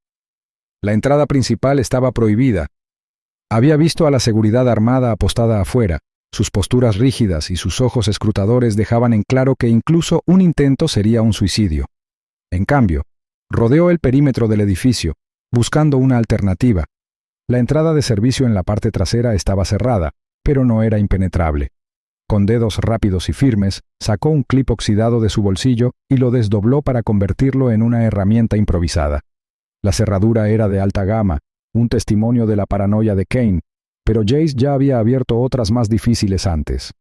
La entrada principal estaba prohibida. Había visto a la seguridad armada apostada afuera. Sus posturas rígidas y sus ojos escrutadores dejaban en claro que incluso un intento sería un suicidio. En cambio, rodeó el perímetro del edificio, buscando una alternativa. La entrada de servicio en la parte trasera estaba cerrada, pero no era impenetrable. Con dedos rápidos y firmes, sacó un clip oxidado de su bolsillo y lo desdobló para convertirlo en una herramienta improvisada. La cerradura era de alta gama, un testimonio de la paranoia de Cain, pero Jace ya había abierto otras más difíciles antes.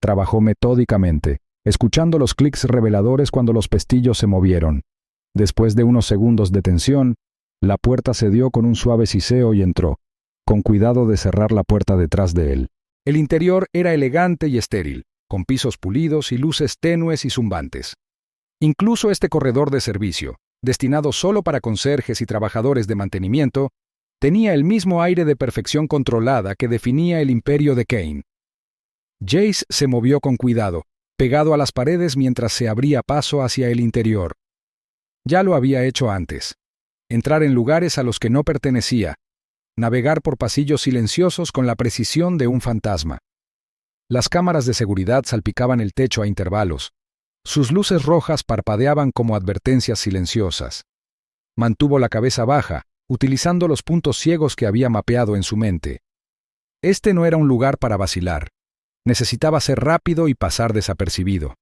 Trabajó metódicamente, escuchando los clics reveladores cuando los pestillos se movieron. Después de unos segundos de tensión, la puerta cedió con un suave siseo y entró, con cuidado de cerrar la puerta detrás de él. El interior era elegante y estéril, con pisos pulidos y luces tenues y zumbantes. Incluso este corredor de servicio, destinado solo para conserjes y trabajadores de mantenimiento, tenía el mismo aire de perfección controlada que definía el imperio de Cain. Jace se movió con cuidado, pegado a las paredes mientras se abría paso hacia el interior. Ya lo había hecho antes. Entrar en lugares a los que no pertenecía, navegar por pasillos silenciosos con la precisión de un fantasma. Las cámaras de seguridad salpicaban el techo a intervalos. Sus luces rojas parpadeaban como advertencias silenciosas. Mantuvo la cabeza baja, utilizando los puntos ciegos que había mapeado en su mente. Este no era un lugar para vacilar. Necesitaba ser rápido y pasar desapercibido.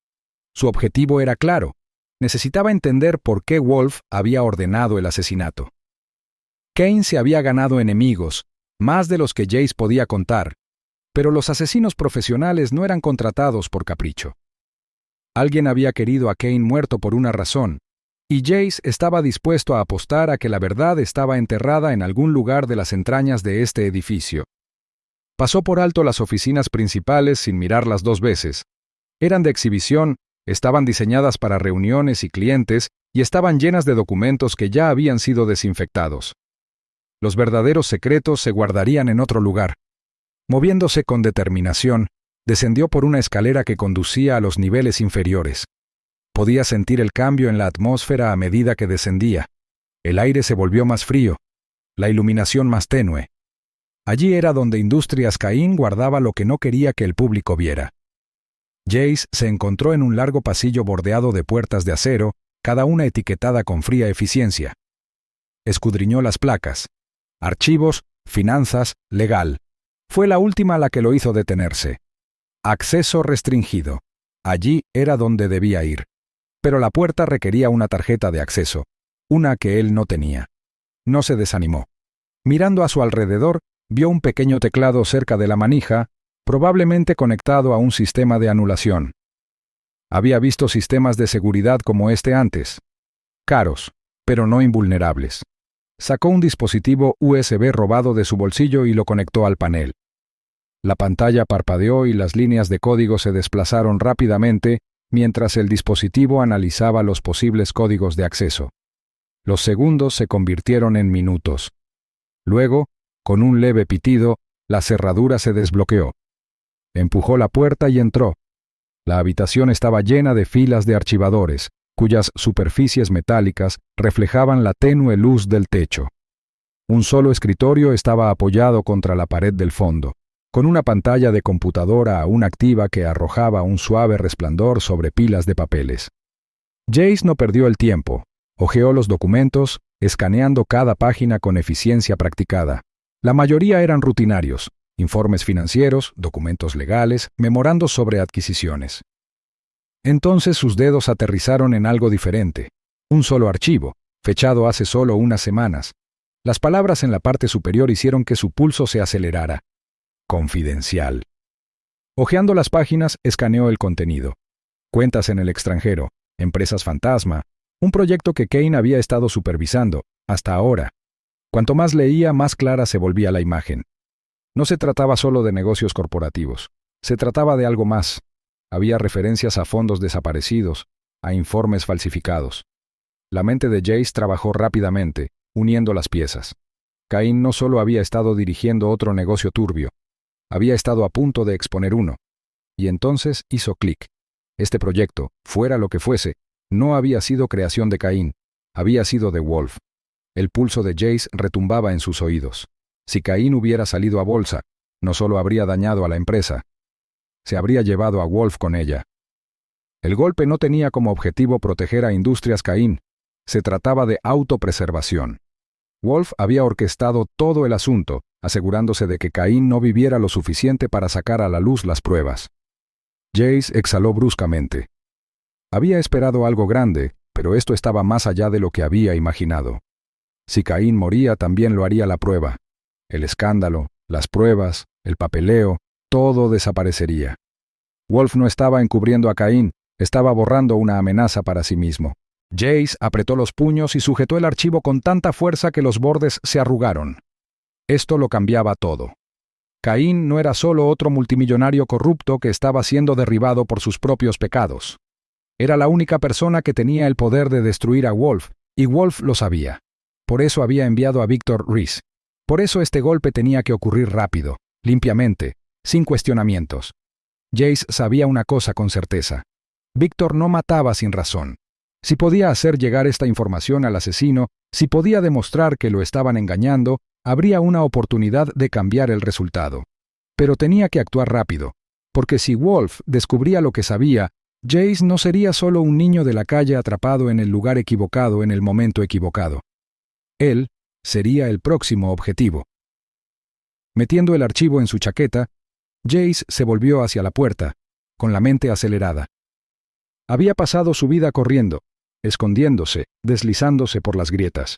Su objetivo era claro. Necesitaba entender por qué Wolf había ordenado el asesinato. Cain se había ganado enemigos, más de los que Jace podía contar, pero los asesinos profesionales no eran contratados por capricho. Alguien había querido a Cain muerto por una razón, y Jace estaba dispuesto a apostar a que la verdad estaba enterrada en algún lugar de las entrañas de este edificio. Pasó por alto las oficinas principales sin mirarlas 2 veces. Eran de exhibición, estaban diseñadas para reuniones y clientes y estaban llenas de documentos que ya habían sido desinfectados. Los verdaderos secretos se guardarían en otro lugar. Moviéndose con determinación, descendió por una escalera que conducía a los niveles inferiores. Podía sentir el cambio en la atmósfera a medida que descendía. El aire se volvió más frío, la iluminación más tenue. Allí era donde Industrias Cain guardaba lo que no quería que el público viera. Jace se encontró en un largo pasillo bordeado de puertas de acero, cada una etiquetada con fría eficiencia. Escudriñó las placas. Archivos, finanzas, legal. Fue la última la que lo hizo detenerse. Acceso restringido. Allí era donde debía ir. Pero la puerta requería una tarjeta de acceso, una que él no tenía. No se desanimó. Mirando a su alrededor, vio un pequeño teclado cerca de la manija, probablemente conectado a un sistema de anulación. Había visto sistemas de seguridad como este antes. Caros, pero no invulnerables. Sacó un dispositivo USB robado de su bolsillo y lo conectó al panel. La pantalla parpadeó y las líneas de código se desplazaron rápidamente mientras el dispositivo analizaba los posibles códigos de acceso. Los segundos se convirtieron en minutos. Luego, con un leve pitido, la cerradura se desbloqueó. Empujó la puerta y entró. La habitación estaba llena de filas de archivadores, cuyas superficies metálicas reflejaban la tenue luz del techo. Un solo escritorio estaba apoyado contra la pared del fondo, con una pantalla de computadora aún activa que arrojaba un suave resplandor sobre pilas de papeles. Jace no perdió el tiempo. Hojeó los documentos, escaneando cada página con eficiencia practicada. La mayoría eran rutinarios, informes financieros, documentos legales, memorandos sobre adquisiciones. Entonces sus dedos aterrizaron en algo diferente. Un solo archivo, fechado hace solo unas semanas. Las palabras en la parte superior hicieron que su pulso se acelerara. Confidencial. Hojeando las páginas, escaneó el contenido. Cuentas en el extranjero, empresas fantasma, un proyecto que Cain había estado supervisando, hasta ahora. Cuanto más leía, más clara se volvía la imagen. No se trataba solo de negocios corporativos. Se trataba de algo más. Había referencias a fondos desaparecidos, a informes falsificados. La mente de Jace trabajó rápidamente, uniendo las piezas. Cain no solo había estado dirigiendo otro negocio turbio, había estado a punto de exponer uno. Y entonces hizo clic. Este proyecto, fuera lo que fuese, no había sido creación de Cain, había sido de Wolf. El pulso de Jace retumbaba en sus oídos. Si Cain hubiera salido a bolsa, no solo habría dañado a la empresa, se habría llevado a Wolf con ella. El golpe no tenía como objetivo proteger a Industrias Cain, se trataba de autopreservación. Wolf había orquestado todo el asunto, asegurándose de que Cain no viviera lo suficiente para sacar a la luz las pruebas. Jace exhaló bruscamente. Había esperado algo grande, pero esto estaba más allá de lo que había imaginado. Si Cain moría, también lo haría la prueba. El escándalo, las pruebas, el papeleo, todo desaparecería. Wolf no estaba encubriendo a Cain, estaba borrando una amenaza para sí mismo. Jace apretó los puños y sujetó el archivo con tanta fuerza que los bordes se arrugaron. Esto lo cambiaba todo. Cain no era solo otro multimillonario corrupto que estaba siendo derribado por sus propios pecados. Era la única persona que tenía el poder de destruir a Wolf, y Wolf lo sabía. Por eso había enviado a Victor Reese. Por eso este golpe tenía que ocurrir rápido, limpiamente, sin cuestionamientos. Jace sabía una cosa con certeza. Victor no mataba sin razón. Si podía hacer llegar esta información al asesino, si podía demostrar que lo estaban engañando, habría una oportunidad de cambiar el resultado. Pero tenía que actuar rápido, porque si Wolf descubría lo que sabía, Jace no sería solo un niño de la calle atrapado en el lugar equivocado en el momento equivocado. Él sería el próximo objetivo. Metiendo el archivo en su chaqueta, Jace se volvió hacia la puerta, con la mente acelerada. Había pasado su vida corriendo, escondiéndose, deslizándose por las grietas.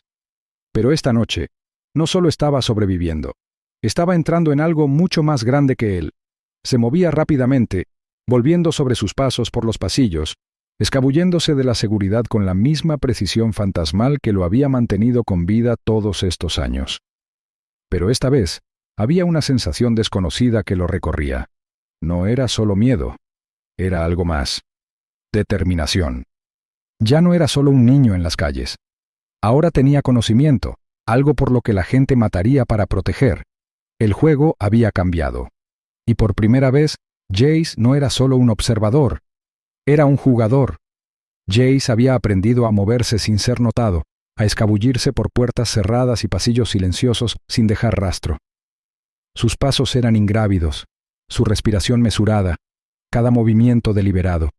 Pero esta noche, no solo estaba sobreviviendo, estaba entrando en algo mucho más grande que él. Se movía rápidamente, volviendo sobre sus pasos por los pasillos, escabulléndose de la seguridad con la misma precisión fantasmal que lo había mantenido con vida todos estos años. Pero esta vez había una sensación desconocida que lo recorría. No era solo miedo, era algo más. Determinación. Ya no era solo un niño en las calles. Ahora tenía conocimiento, algo por lo que la gente mataría para proteger. El juego había cambiado. Y por primera vez, Jace no era solo un observador, era un jugador. Jace había aprendido a moverse sin ser notado, a escabullirse por puertas cerradas y pasillos silenciosos sin dejar rastro. Sus pasos eran ingrávidos, su respiración mesurada, cada movimiento deliberado.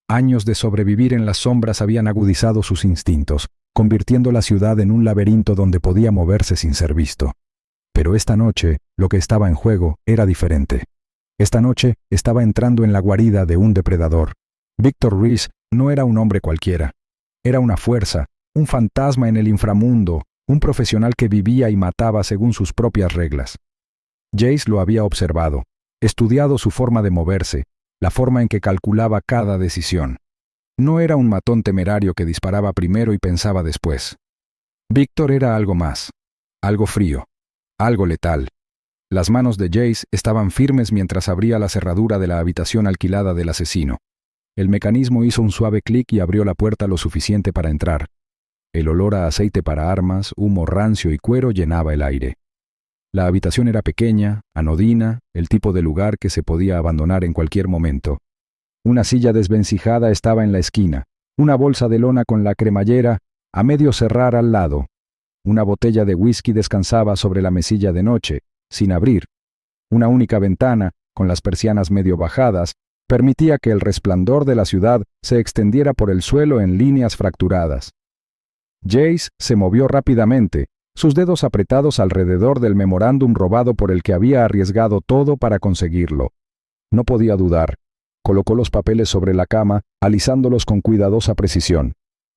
Años de sobrevivir en las sombras habían agudizado sus instintos, convirtiendo la ciudad en un laberinto donde podía moverse sin ser visto. Pero esta noche, lo que estaba en juego era diferente. Esta noche estaba entrando en la guarida de un depredador. Victor Reese no era un hombre cualquiera. Era una fuerza, un fantasma en el inframundo, un profesional que vivía y mataba según sus propias reglas. Jace lo había observado, estudiado su forma de moverse, la forma en que calculaba cada decisión. No era un matón temerario que disparaba primero y pensaba después. Victor era algo más, algo frío, algo letal. Las manos de Jace estaban firmes mientras abría la cerradura de la habitación alquilada del asesino. El mecanismo hizo un suave clic y abrió la puerta lo suficiente para entrar. El olor a aceite para armas, humo rancio y cuero llenaba el aire. La habitación era pequeña, anodina, el tipo de lugar que se podía abandonar en cualquier momento. Una silla desvencijada estaba en la esquina, una bolsa de lona con la cremallera a medio cerrar al lado. Una botella de whisky descansaba sobre la mesilla de noche, sin abrir. Una única ventana, con las persianas medio bajadas, permitía que el resplandor de la ciudad se extendiera por el suelo en líneas fracturadas. Jace se movió rápidamente, sus dedos apretados alrededor del memorándum robado por el que había arriesgado todo para conseguirlo. No podía dudar. Colocó los papeles sobre la cama, alisándolos con cuidadosa precisión.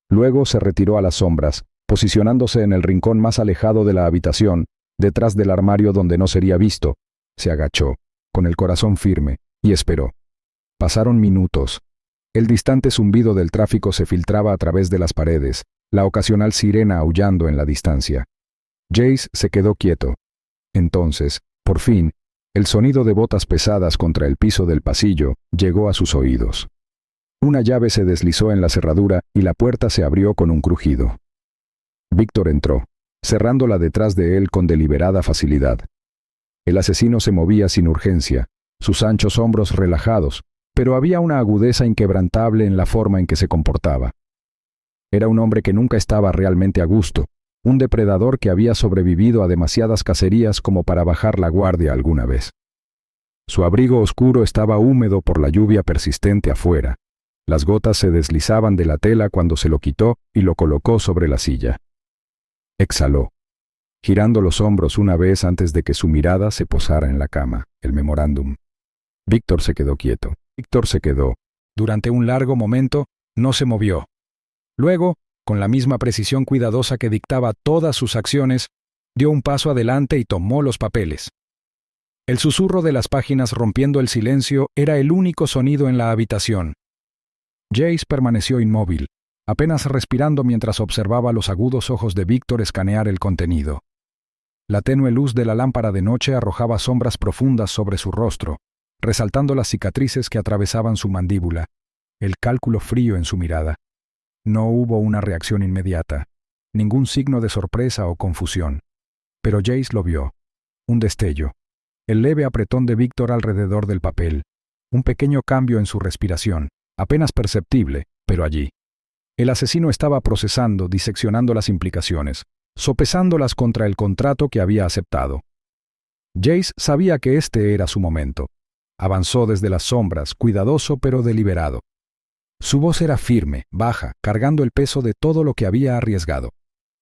Luego se retiró a las sombras, posicionándose en el rincón más alejado de la habitación, detrás del armario donde no sería visto. Se agachó, con el corazón firme, y esperó. Pasaron minutos. El distante zumbido del tráfico se filtraba a través de las paredes, la ocasional sirena aullando en la distancia. Jace se quedó quieto. Entonces, por fin, el sonido de botas pesadas contra el piso del pasillo llegó a sus oídos. Una llave se deslizó en la cerradura y la puerta se abrió con un crujido. Victor entró, cerrándola detrás de él con deliberada facilidad. El asesino se movía sin urgencia, sus anchos hombros relajados, pero había una agudeza inquebrantable en la forma en que se comportaba. Era un hombre que nunca estaba realmente a gusto, un depredador que había sobrevivido a demasiadas cacerías como para bajar la guardia alguna vez. Su abrigo oscuro estaba húmedo por la lluvia persistente afuera. Las gotas se deslizaban de la tela cuando se lo quitó y lo colocó sobre la silla. Exhaló, girando los hombros una vez antes de que su mirada se posara en la cama, el memorándum. Victor se quedó quieto. Victor se quedó. Durante un largo momento, no se movió. Luego, con la misma precisión cuidadosa que dictaba todas sus acciones, dio un paso adelante y tomó los papeles. El susurro de las páginas rompiendo el silencio era el único sonido en la habitación. Jace permaneció inmóvil, apenas respirando mientras observaba los agudos ojos de Victor escanear el contenido. La tenue luz de la lámpara de noche arrojaba sombras profundas sobre su rostro, resaltando las cicatrices que atravesaban su mandíbula, el cálculo frío en su mirada. No hubo una reacción inmediata, ningún signo de sorpresa o confusión. Pero Jace lo vio. Un destello. El leve apretón de Victor alrededor del papel. Un pequeño cambio en su respiración, apenas perceptible, pero allí. El asesino estaba procesando, diseccionando las implicaciones, sopesándolas contra el contrato que había aceptado. Jace sabía que este era su momento. Avanzó desde las sombras, cuidadoso pero deliberado. Su voz era firme, baja, cargando el peso de todo lo que había arriesgado.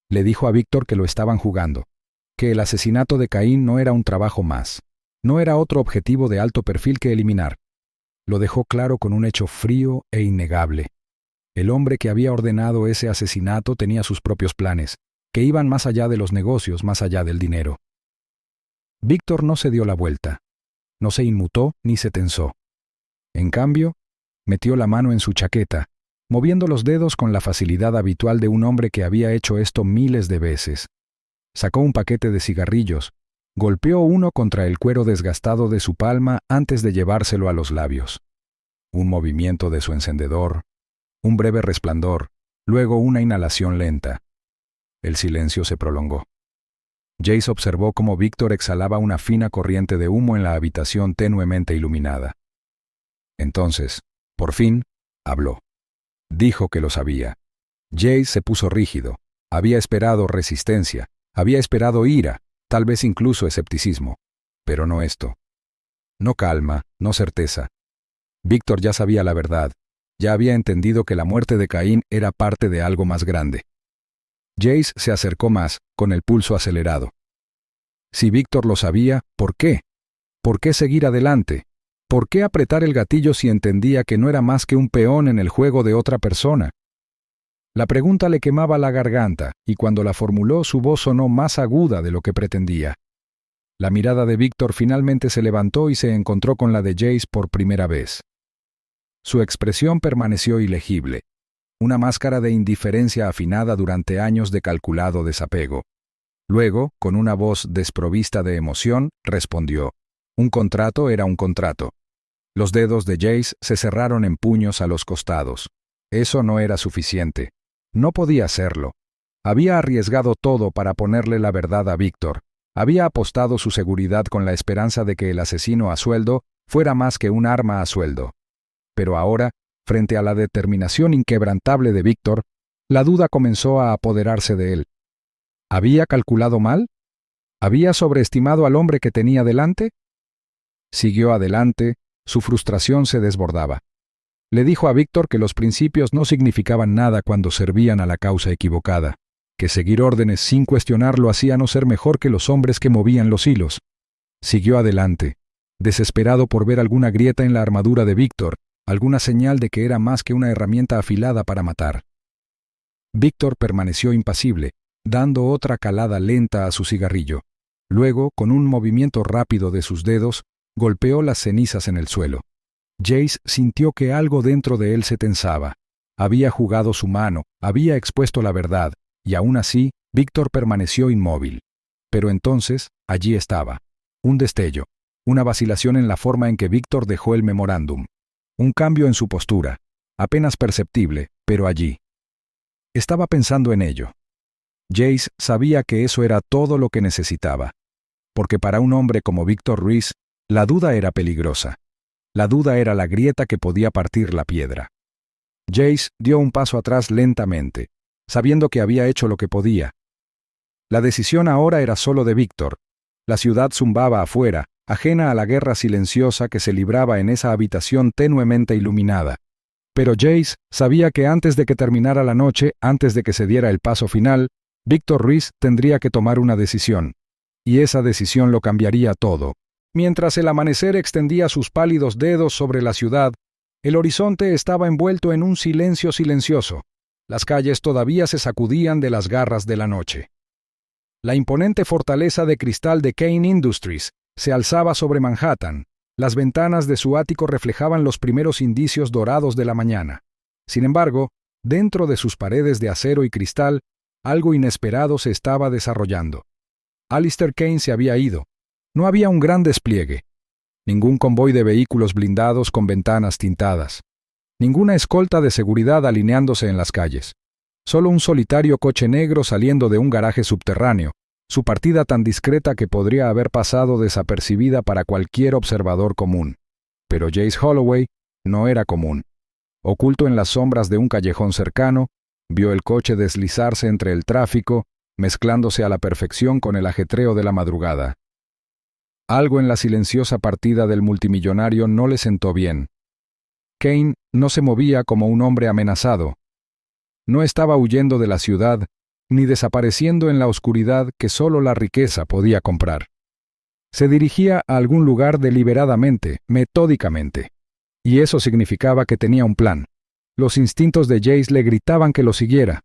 Le dijo a Victor que lo estaban jugando, que el asesinato de Caín no era un trabajo más, no era otro objetivo de alto perfil que eliminar. Lo dejó claro con un hecho frío e innegable. El hombre que había ordenado ese asesinato tenía sus propios planes, que iban más allá de los negocios, más allá del dinero. Victor no se dio la vuelta, no se inmutó ni se tensó. En cambio, metió la mano en su chaqueta, moviendo los dedos con la facilidad habitual de un hombre que había hecho esto miles de veces. Sacó un paquete de cigarrillos, golpeó uno contra el cuero desgastado de su palma antes de llevárselo a los labios. Un movimiento de su encendedor, un breve resplandor, luego una inhalación lenta. El silencio se prolongó. Jace observó cómo Víctor exhalaba una fina corriente de humo en la habitación tenuemente iluminada. Entonces, por fin, habló. Dijo que lo sabía. Jace se puso rígido. Había esperado resistencia, había esperado ira, tal vez incluso escepticismo. Pero no esto. No calma, no certeza. Víctor ya sabía la verdad. Ya había entendido que la muerte de Caín era parte de algo más grande. Jace se acercó más, con el pulso acelerado. Si Víctor lo sabía, ¿por qué? ¿Por qué seguir adelante? ¿Por qué apretar el gatillo si entendía que no era más que un peón en el juego de otra persona? La pregunta le quemaba la garganta, y cuando la formuló su voz sonó más aguda de lo que pretendía. La mirada de Víctor finalmente se levantó y se encontró con la de Jace por primera vez. Su expresión permaneció ilegible, una máscara de indiferencia afinada durante años de calculado desapego. Luego, con una voz desprovista de emoción, respondió: un contrato era un contrato. Los dedos de Jace se cerraron en puños a los costados. Eso no era suficiente. No podía hacerlo. Había arriesgado todo para ponerle la verdad a Víctor. Había apostado su seguridad con la esperanza de que el asesino a sueldo fuera más que un arma a sueldo. Pero ahora, frente a la determinación inquebrantable de Víctor, la duda comenzó a apoderarse de él. ¿Había calculado mal? ¿Había sobreestimado al hombre que tenía delante? Siguió adelante, su frustración se desbordaba. Le dijo a Víctor que los principios no significaban nada cuando servían a la causa equivocada, que seguir órdenes sin cuestionarlo hacía no ser mejor que los hombres que movían los hilos. Siguió adelante, desesperado por ver alguna grieta en la armadura de Víctor, alguna señal de que era más que una herramienta afilada para matar. Víctor permaneció impasible, dando otra calada lenta a su cigarrillo. Luego, con un movimiento rápido de sus dedos, golpeó las cenizas en el suelo. Jace sintió que algo dentro de él se tensaba. Había jugado su mano, había expuesto la verdad, y aún así, Víctor permaneció inmóvil. Pero entonces, allí estaba. Un destello, una vacilación en la forma en que Víctor dejó el memorándum. Un cambio en su postura, apenas perceptible, pero allí. Estaba pensando en ello. Jace sabía que eso era todo lo que necesitaba. Porque para un hombre como Víctor Ruiz, la duda era peligrosa. La duda era la grieta que podía partir la piedra. Jace dio un paso atrás lentamente, sabiendo que había hecho lo que podía. La decisión ahora era solo de Víctor. La ciudad zumbaba afuera, ajena a la guerra silenciosa que se libraba en esa habitación tenuemente iluminada. Pero Jace sabía que antes de que terminara la noche, antes de que se diera el paso final, Víctor Ruiz tendría que tomar una decisión. Y esa decisión lo cambiaría todo. Mientras el amanecer extendía sus pálidos dedos sobre la ciudad, el horizonte estaba envuelto en un silencio silencioso. Las calles todavía se sacudían de las garras de la noche. La imponente fortaleza de cristal de Cain Industries se alzaba sobre Manhattan. Las ventanas de su ático reflejaban los primeros indicios dorados de la mañana. Sin embargo, dentro de sus paredes de acero y cristal, algo inesperado se estaba desarrollando. Alistair Cain se había ido. No había un gran despliegue. Ningún convoy de vehículos blindados con ventanas tintadas. Ninguna escolta de seguridad alineándose en las calles. Solo un solitario coche negro saliendo de un garaje subterráneo, su partida tan discreta que podría haber pasado desapercibida para cualquier observador común. Pero Jace Holloway no era común. Oculto en las sombras de un callejón cercano, vio el coche deslizarse entre el tráfico, mezclándose a la perfección con el ajetreo de la madrugada. Algo en la silenciosa partida del multimillonario no le sentó bien. Cain no se movía como un hombre amenazado. No estaba huyendo de la ciudad, ni desapareciendo en la oscuridad que solo la riqueza podía comprar. Se dirigía a algún lugar deliberadamente, metódicamente. Y eso significaba que tenía un plan. Los instintos de Jace le gritaban que lo siguiera.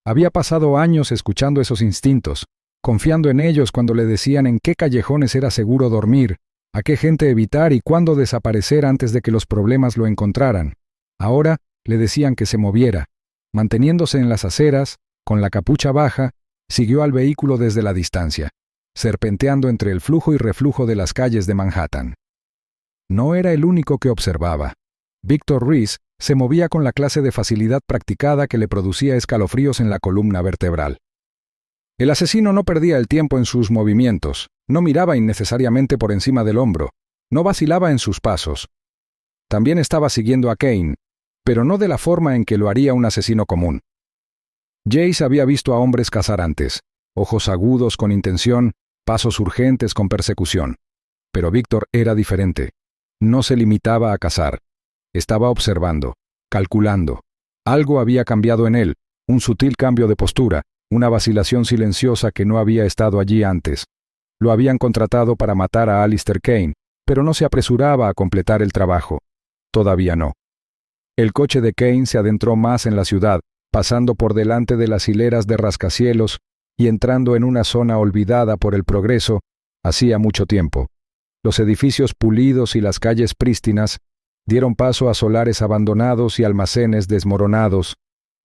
Había pasado años escuchando esos instintos, confiando en ellos cuando le decían en qué callejones era seguro dormir, a qué gente evitar y cuándo desaparecer antes de que los problemas lo encontraran. Ahora le decían que se moviera. Manteniéndose en las aceras, con la capucha baja, siguió al vehículo desde la distancia, serpenteando entre el flujo y reflujo de las calles de Manhattan. No era el único que observaba. Victor Reese se movía con la clase de facilidad practicada que le producía escalofríos en la columna vertebral. El asesino no perdía el tiempo en sus movimientos, no miraba innecesariamente por encima del hombro, no vacilaba en sus pasos. También estaba siguiendo a Kane, pero no de la forma en que lo haría un asesino común. Jace había visto a hombres cazar antes, ojos agudos con intención, pasos urgentes con persecución. Pero Víctor era diferente. No se limitaba a cazar. Estaba observando, calculando. Algo había cambiado en él, un sutil cambio de postura, una vacilación silenciosa que no había estado allí antes. Lo habían contratado para matar a Alistair Kane, pero no se apresuraba a completar el trabajo. Todavía no. El coche de Kane se adentró más en la ciudad, pasando por delante de las hileras de rascacielos y entrando en una zona olvidada por el progreso hacía mucho tiempo. Los edificios pulidos y las calles prístinas dieron paso a solares abandonados y almacenes desmoronados,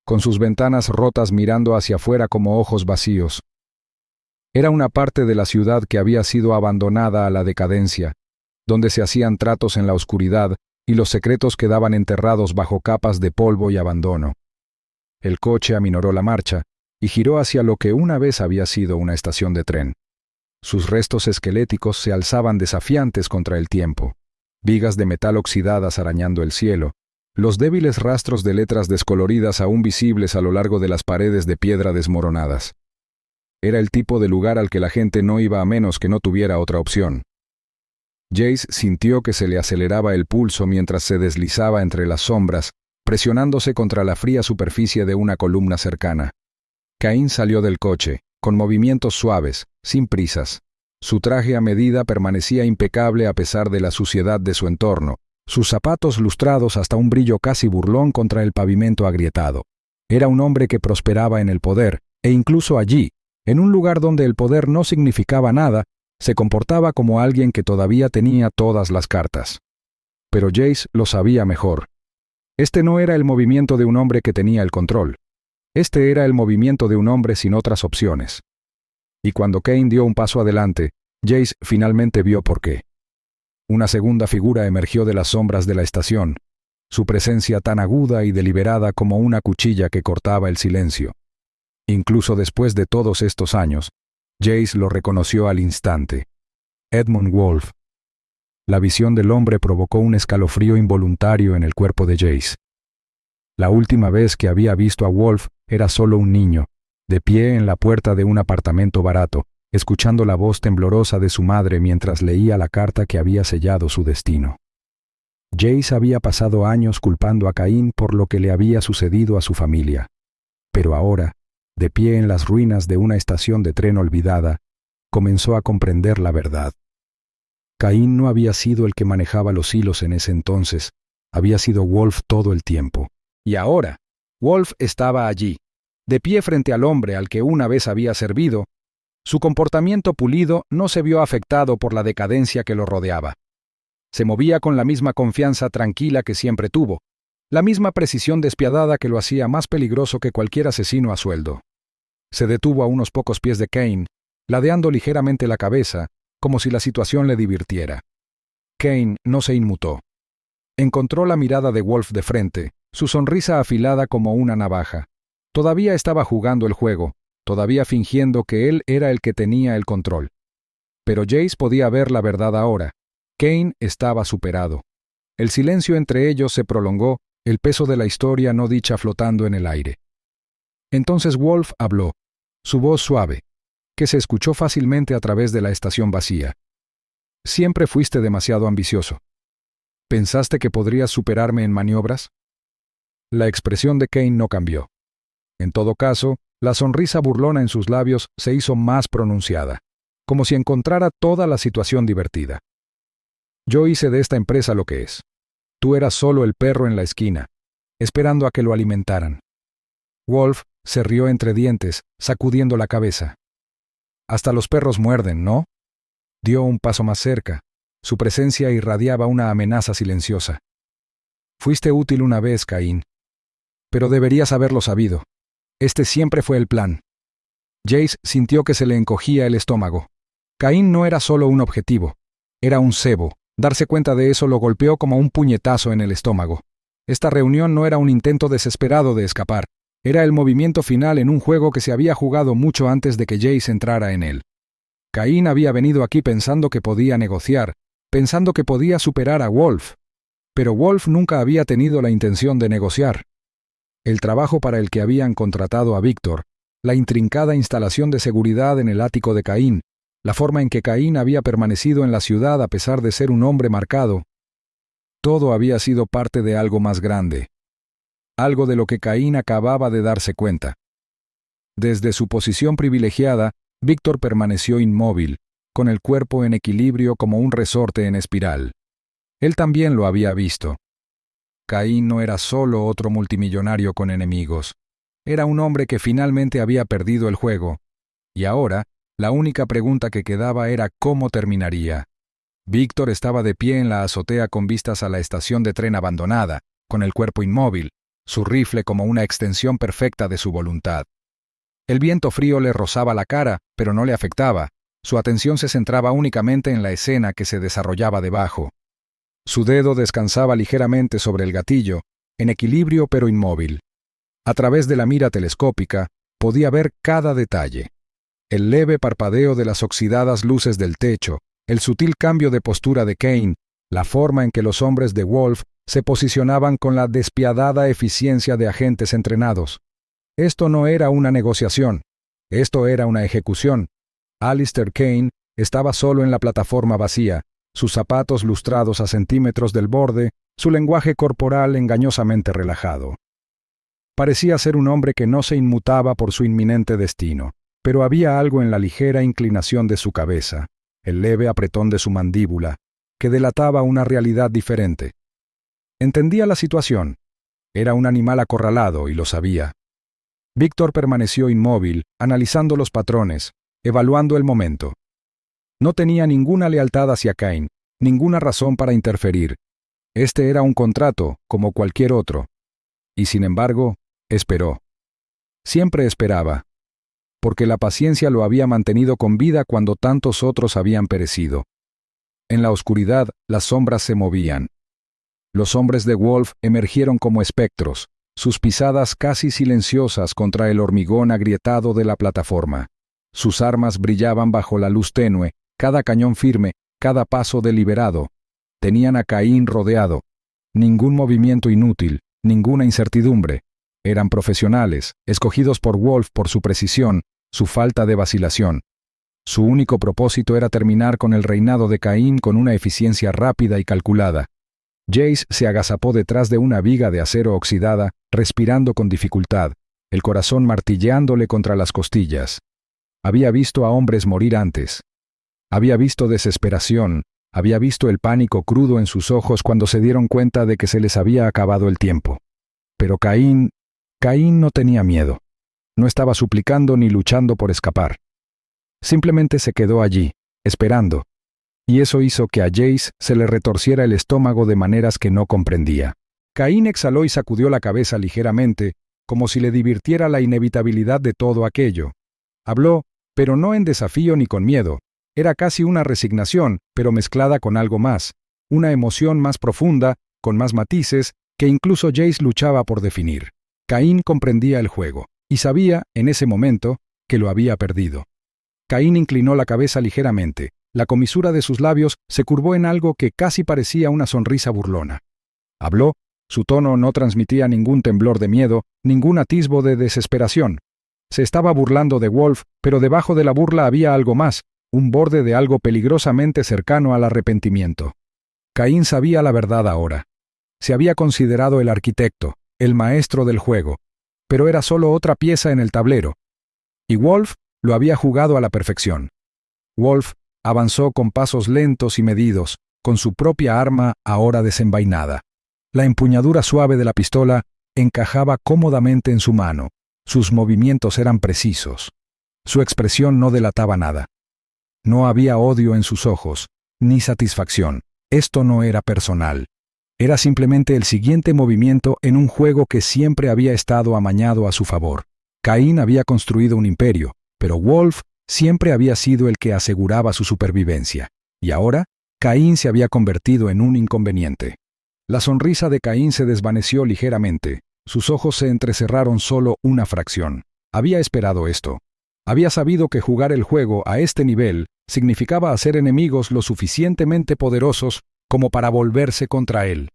con sus ventanas rotas mirando hacia afuera como ojos vacíos. Era una parte de la ciudad que había sido abandonada a la decadencia, donde se hacían tratos en la oscuridad y los secretos quedaban enterrados bajo capas de polvo y abandono. El coche aminoró la marcha y giró hacia lo que una vez había sido una estación de tren. Sus restos esqueléticos se alzaban desafiantes contra el tiempo, vigas de metal oxidadas arañando el cielo, los débiles rastros de letras descoloridas aún visibles a lo largo de las paredes de piedra desmoronadas. Era el tipo de lugar al que la gente no iba a menos que no tuviera otra opción. Jace sintió que se le aceleraba el pulso mientras se deslizaba entre las sombras, presionándose contra la fría superficie de una columna cercana. Caín salió del coche, con movimientos suaves, sin prisas. Su traje a medida permanecía impecable a pesar de la suciedad de su entorno, sus zapatos lustrados hasta un brillo casi burlón contra el pavimento agrietado. Era un hombre que prosperaba en el poder, e incluso allí, en un lugar donde el poder no significaba nada, se comportaba como alguien que todavía tenía todas las cartas. Pero Jace lo sabía mejor. Este no era el movimiento de un hombre que tenía el control. Este era el movimiento de un hombre sin otras opciones. Y cuando Kane dio un paso adelante, Jace finalmente vio por qué. Una segunda figura emergió de las sombras de la estación, su presencia tan aguda y deliberada como una cuchilla que cortaba el silencio. Incluso después de todos estos años, Jace lo reconoció al instante. Edmund Wolfe. La visión del hombre provocó un escalofrío involuntario en el cuerpo de Jace. La última vez que había visto a Wolfe era solo un niño, de pie en la puerta de un apartamento barato, escuchando la voz temblorosa de su madre mientras leía la carta que había sellado su destino. Jace había pasado años culpando a Caín por lo que le había sucedido a su familia. Pero ahora, de pie en las ruinas de una estación de tren olvidada, comenzó a comprender la verdad. Caín no había sido el que manejaba los hilos en ese entonces, había sido Wolfe todo el tiempo. Y ahora, Wolfe estaba allí, de pie frente al hombre al que una vez había servido. Su comportamiento pulido no se vio afectado por la decadencia que lo rodeaba. Se movía con la misma confianza tranquila que siempre tuvo, la misma precisión despiadada que lo hacía más peligroso que cualquier asesino a sueldo. Se detuvo a unos pocos pies de Kane, ladeando ligeramente la cabeza, como si la situación le divirtiera. Kane no se inmutó. Encontró la mirada de Wolfe de frente, su sonrisa afilada como una navaja. Todavía estaba jugando el juego, todavía fingiendo que él era el que tenía el control. Pero Jace podía ver la verdad ahora. Kane estaba superado. El silencio entre ellos se prolongó, el peso de la historia no dicha flotando en el aire. Entonces Wolfe habló, su voz suave, que se escuchó fácilmente a través de la estación vacía. Siempre fuiste demasiado ambicioso. ¿Pensaste que podrías superarme en maniobras? La expresión de Kane no cambió. En todo caso, la sonrisa burlona en sus labios se hizo más pronunciada, como si encontrara toda la situación divertida. Yo hice de esta empresa lo que es. Tú eras solo el perro en la esquina, esperando a que lo alimentaran. Wolfe se rió entre dientes, sacudiendo la cabeza. Hasta los perros muerden, ¿no? Dio un paso más cerca. Su presencia irradiaba una amenaza silenciosa. Fuiste útil una vez, Caín, pero deberías haberlo sabido. Este siempre fue el plan. Jace sintió que se le encogía el estómago. Caín no era solo un objetivo, era un cebo. Darse cuenta de eso lo golpeó como un puñetazo en el estómago. Esta reunión no era un intento desesperado de escapar, era el movimiento final en un juego que se había jugado mucho antes de que Jace entrara en él. Caín había venido aquí pensando que podía negociar, pensando que podía superar a Wolf. Pero Wolf nunca había tenido la intención de negociar. El trabajo para el que habían contratado a Víctor, la intrincada instalación de seguridad en el ático de Caín, la forma en que Caín había permanecido en la ciudad a pesar de ser un hombre marcado, todo había sido parte de algo más grande, algo de lo que Caín acababa de darse cuenta. Desde su posición privilegiada, Víctor permaneció inmóvil, con el cuerpo en equilibrio como un resorte en espiral. Él también lo había visto. Caín no era solo otro multimillonario con enemigos. Era un hombre que finalmente había perdido el juego. Y ahora, la única pregunta que quedaba era cómo terminaría. Víctor estaba de pie en la azotea con vistas a la estación de tren abandonada, con el cuerpo inmóvil, su rifle como una extensión perfecta de su voluntad. El viento frío le rozaba la cara, pero no le afectaba. Su atención se centraba únicamente en la escena que se desarrollaba debajo. Su dedo descansaba ligeramente sobre el gatillo, en equilibrio pero inmóvil. A través de la mira telescópica, podía ver cada detalle. El leve parpadeo de las oxidadas luces del techo, el sutil cambio de postura de Cain, la forma en que los hombres de Wolf se posicionaban con la despiadada eficiencia de agentes entrenados. Esto no era una negociación, esto era una ejecución. Alistair Cain estaba solo en la plataforma vacía, sus zapatos lustrados a centímetros del borde, su lenguaje corporal engañosamente relajado. Parecía ser un hombre que no se inmutaba por su inminente destino, pero había algo en la ligera inclinación de su cabeza, el leve apretón de su mandíbula, que delataba una realidad diferente. Entendía la situación. Era un animal acorralado y lo sabía. Víctor permaneció inmóvil, analizando los patrones, evaluando el momento. No tenía ninguna lealtad hacia Cain, ninguna razón para interferir. Este era un contrato, como cualquier otro. Y sin embargo, esperó. Siempre esperaba, porque la paciencia lo había mantenido con vida cuando tantos otros habían perecido. En la oscuridad, las sombras se movían. Los hombres de Wolf emergieron como espectros, sus pisadas casi silenciosas contra el hormigón agrietado de la plataforma. Sus armas brillaban bajo la luz tenue, cada cañón firme, cada paso deliberado. Tenían a Caín rodeado. Ningún movimiento inútil, ninguna incertidumbre. Eran profesionales, escogidos por Wolf por su precisión, su falta de vacilación. Su único propósito era terminar con el reinado de Caín con una eficiencia rápida y calculada. Jace se agazapó detrás de una viga de acero oxidada, respirando con dificultad, el corazón martilleándole contra las costillas. Había visto a hombres morir antes. Había visto desesperación, había visto el pánico crudo en sus ojos cuando se dieron cuenta de que se les había acabado el tiempo. Pero Caín no tenía miedo. No estaba suplicando ni luchando por escapar. Simplemente se quedó allí, esperando. Y eso hizo que a Jace se le retorciera el estómago de maneras que no comprendía. Caín exhaló y sacudió la cabeza ligeramente, como si le divirtiera la inevitabilidad de todo aquello. Habló, pero no en desafío ni con miedo. Era casi una resignación, pero mezclada con algo más, una emoción más profunda, con más matices, que incluso Jace luchaba por definir. Caín comprendía el juego, y sabía, en ese momento, que lo había perdido. Caín inclinó la cabeza ligeramente. La comisura de sus labios se curvó en algo que casi parecía una sonrisa burlona. Habló, su tono no transmitía ningún temblor de miedo, ningún atisbo de desesperación. Se estaba burlando de Wolf, pero debajo de la burla había algo más, un borde de algo peligrosamente cercano al arrepentimiento. Caín sabía la verdad ahora. Se había considerado el arquitecto, el maestro del juego, pero era solo otra pieza en el tablero. Y Wolf lo había jugado a la perfección. Wolf avanzó con pasos lentos y medidos, con su propia arma ahora desenvainada. La empuñadura suave de la pistola encajaba cómodamente en su mano. Sus movimientos eran precisos. Su expresión no delataba nada. No había odio en sus ojos, ni satisfacción. Esto no era personal. Era simplemente el siguiente movimiento en un juego que siempre había estado amañado a su favor. Caín había construido un imperio, pero Wolf siempre había sido el que aseguraba su supervivencia. Y ahora, Caín se había convertido en un inconveniente. La sonrisa de Caín se desvaneció ligeramente. Sus ojos se entrecerraron solo una fracción. Había esperado esto. Había sabido que jugar el juego a este nivel significaba hacer enemigos lo suficientemente poderosos como para volverse contra él.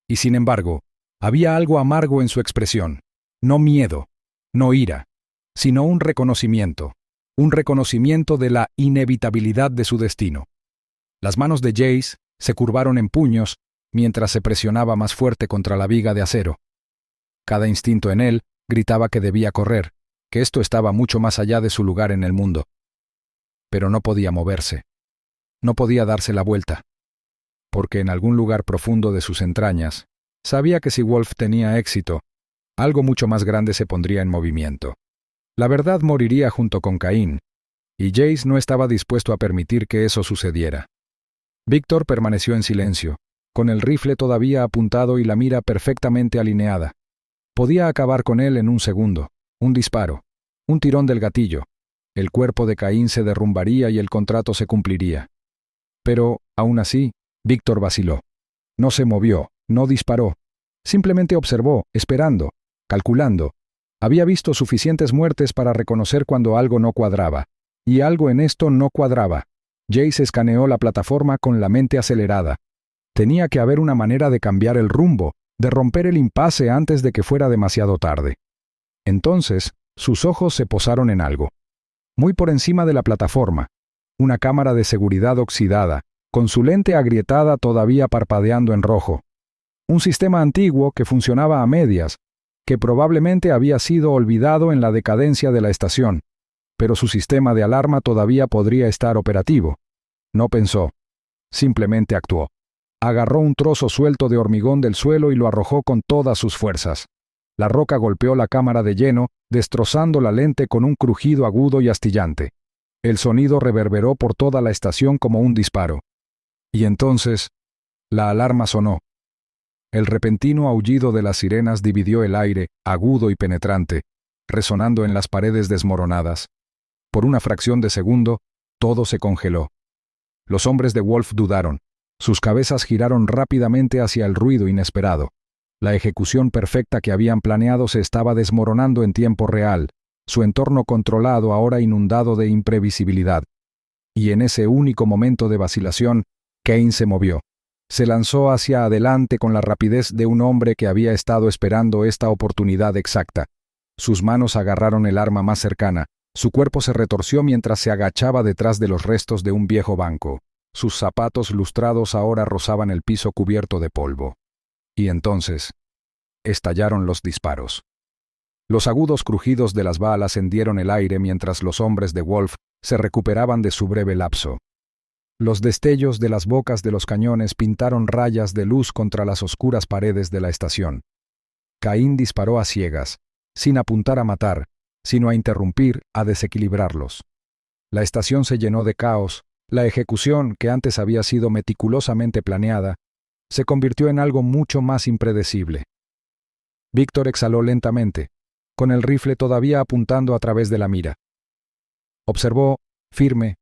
Y sin embargo, había algo amargo en su expresión. No miedo, no ira, sino un reconocimiento de la inevitabilidad de su destino. Las manos de Jace se curvaron en puños mientras se presionaba más fuerte contra la viga de acero. Cada instinto en él gritaba que debía correr, que esto estaba mucho más allá de su lugar en el mundo. Pero no podía moverse. No podía darse la vuelta. Porque en algún lugar profundo de sus entrañas, sabía que si Wolf tenía éxito, algo mucho más grande se pondría en movimiento. La verdad moriría junto con Caín, y Jace no estaba dispuesto a permitir que eso sucediera. Víctor permaneció en silencio, con el rifle todavía apuntado y la mira perfectamente alineada. Podía acabar con él en un segundo, un disparo, un tirón del gatillo. El cuerpo de Caín se derrumbaría y el contrato se cumpliría. Pero, aún así, Víctor vaciló. No se movió, no disparó. Simplemente observó, esperando, calculando. Había visto suficientes muertes para reconocer cuando algo no cuadraba. Y algo en esto no cuadraba. Jace escaneó la plataforma con la mente acelerada. Tenía que haber una manera de cambiar el rumbo, de romper el impasse antes de que fuera demasiado tarde. Entonces, sus ojos se posaron en algo. Muy por encima de la plataforma, una cámara de seguridad oxidada, con su lente agrietada todavía parpadeando en rojo. Un sistema antiguo que funcionaba a medias, que probablemente había sido olvidado en la decadencia de la estación, pero su sistema de alarma todavía podría estar operativo. No pensó, simplemente actuó. Agarró un trozo suelto de hormigón del suelo y lo arrojó con todas sus fuerzas. La roca golpeó la cámara de lleno, destrozando la lente con un crujido agudo y astillante. El sonido reverberó por toda la estación como un disparo. Y entonces, la alarma sonó. El repentino aullido de las sirenas dividió el aire, agudo y penetrante, resonando en las paredes desmoronadas. Por una fracción de segundo, todo se congeló. Los hombres de Wolf dudaron. Sus cabezas giraron rápidamente hacia el ruido inesperado. La ejecución perfecta que habían planeado se estaba desmoronando en tiempo real, su entorno controlado ahora inundado de imprevisibilidad. Y en ese único momento de vacilación, Cain se movió. Se lanzó hacia adelante con la rapidez de un hombre que había estado esperando esta oportunidad exacta. Sus manos agarraron el arma más cercana. Su cuerpo se retorció mientras se agachaba detrás de los restos de un viejo banco. Sus zapatos lustrados ahora rozaban el piso cubierto de polvo. Y entonces, estallaron los disparos. Los agudos crujidos de las balas hendieron el aire mientras los hombres de Wolf se recuperaban de su breve lapso. Los destellos de las bocas de los cañones pintaron rayas de luz contra las oscuras paredes de la estación. Caín disparó a ciegas, sin apuntar a matar, sino a interrumpir, a desequilibrarlos. La estación se llenó de caos. La ejecución, que antes había sido meticulosamente planeada, se convirtió en algo mucho más impredecible. Víctor exhaló lentamente, con el rifle todavía apuntando a través de la mira. Observó, firme,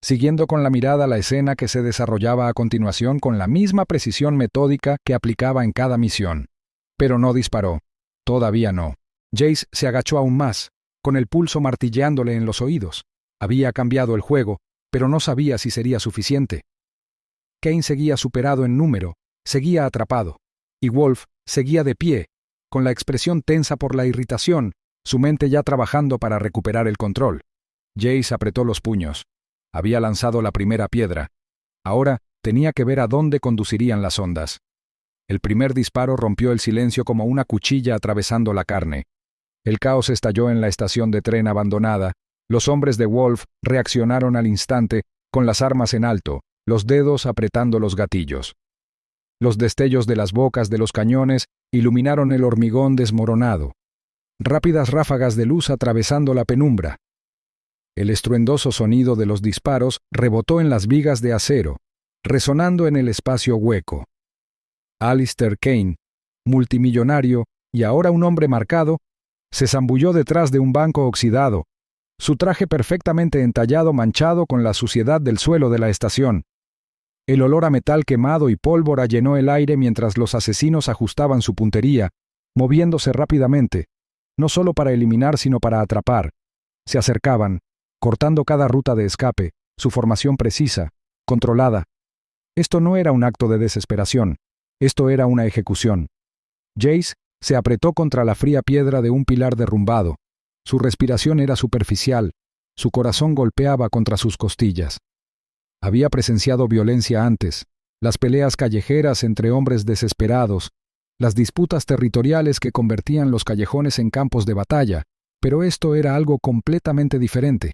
siguiendo con la mirada la escena que se desarrollaba a continuación con la misma precisión metódica que aplicaba en cada misión. Pero no disparó. Todavía no. Jace se agachó aún más, con el pulso martilleándole en los oídos. Había cambiado el juego, pero no sabía si sería suficiente. Cain seguía superado en número, seguía atrapado, y Wolf seguía de pie, con la expresión tensa por la irritación, su mente ya trabajando para recuperar el control. Jace apretó los puños. Había lanzado la primera piedra. Ahora tenía que ver a dónde conducirían las ondas. El primer disparo rompió el silencio como una cuchilla atravesando la carne. El caos estalló en la estación de tren abandonada. Los hombres de Wolf reaccionaron al instante, con las armas en alto, los dedos apretando los gatillos. Los destellos de las bocas de los cañones iluminaron el hormigón desmoronado. Rápidas ráfagas de luz atravesando la penumbra. El estruendoso sonido de los disparos rebotó en las vigas de acero, resonando en el espacio hueco. Alistair Kane, multimillonario y ahora un hombre marcado, se zambulló detrás de un banco oxidado, su traje perfectamente entallado manchado con la suciedad del suelo de la estación. El olor a metal quemado y pólvora llenó el aire mientras los asesinos ajustaban su puntería, moviéndose rápidamente, no solo para eliminar sino para atrapar. Se acercaban, cortando cada ruta de escape, su formación precisa, controlada. Esto no era un acto de desesperación, esto era una ejecución. Jace se apretó contra la fría piedra de un pilar derrumbado. Su respiración era superficial, su corazón golpeaba contra sus costillas. Había presenciado violencia antes, las peleas callejeras entre hombres desesperados, las disputas territoriales que convertían los callejones en campos de batalla, pero esto era algo completamente diferente.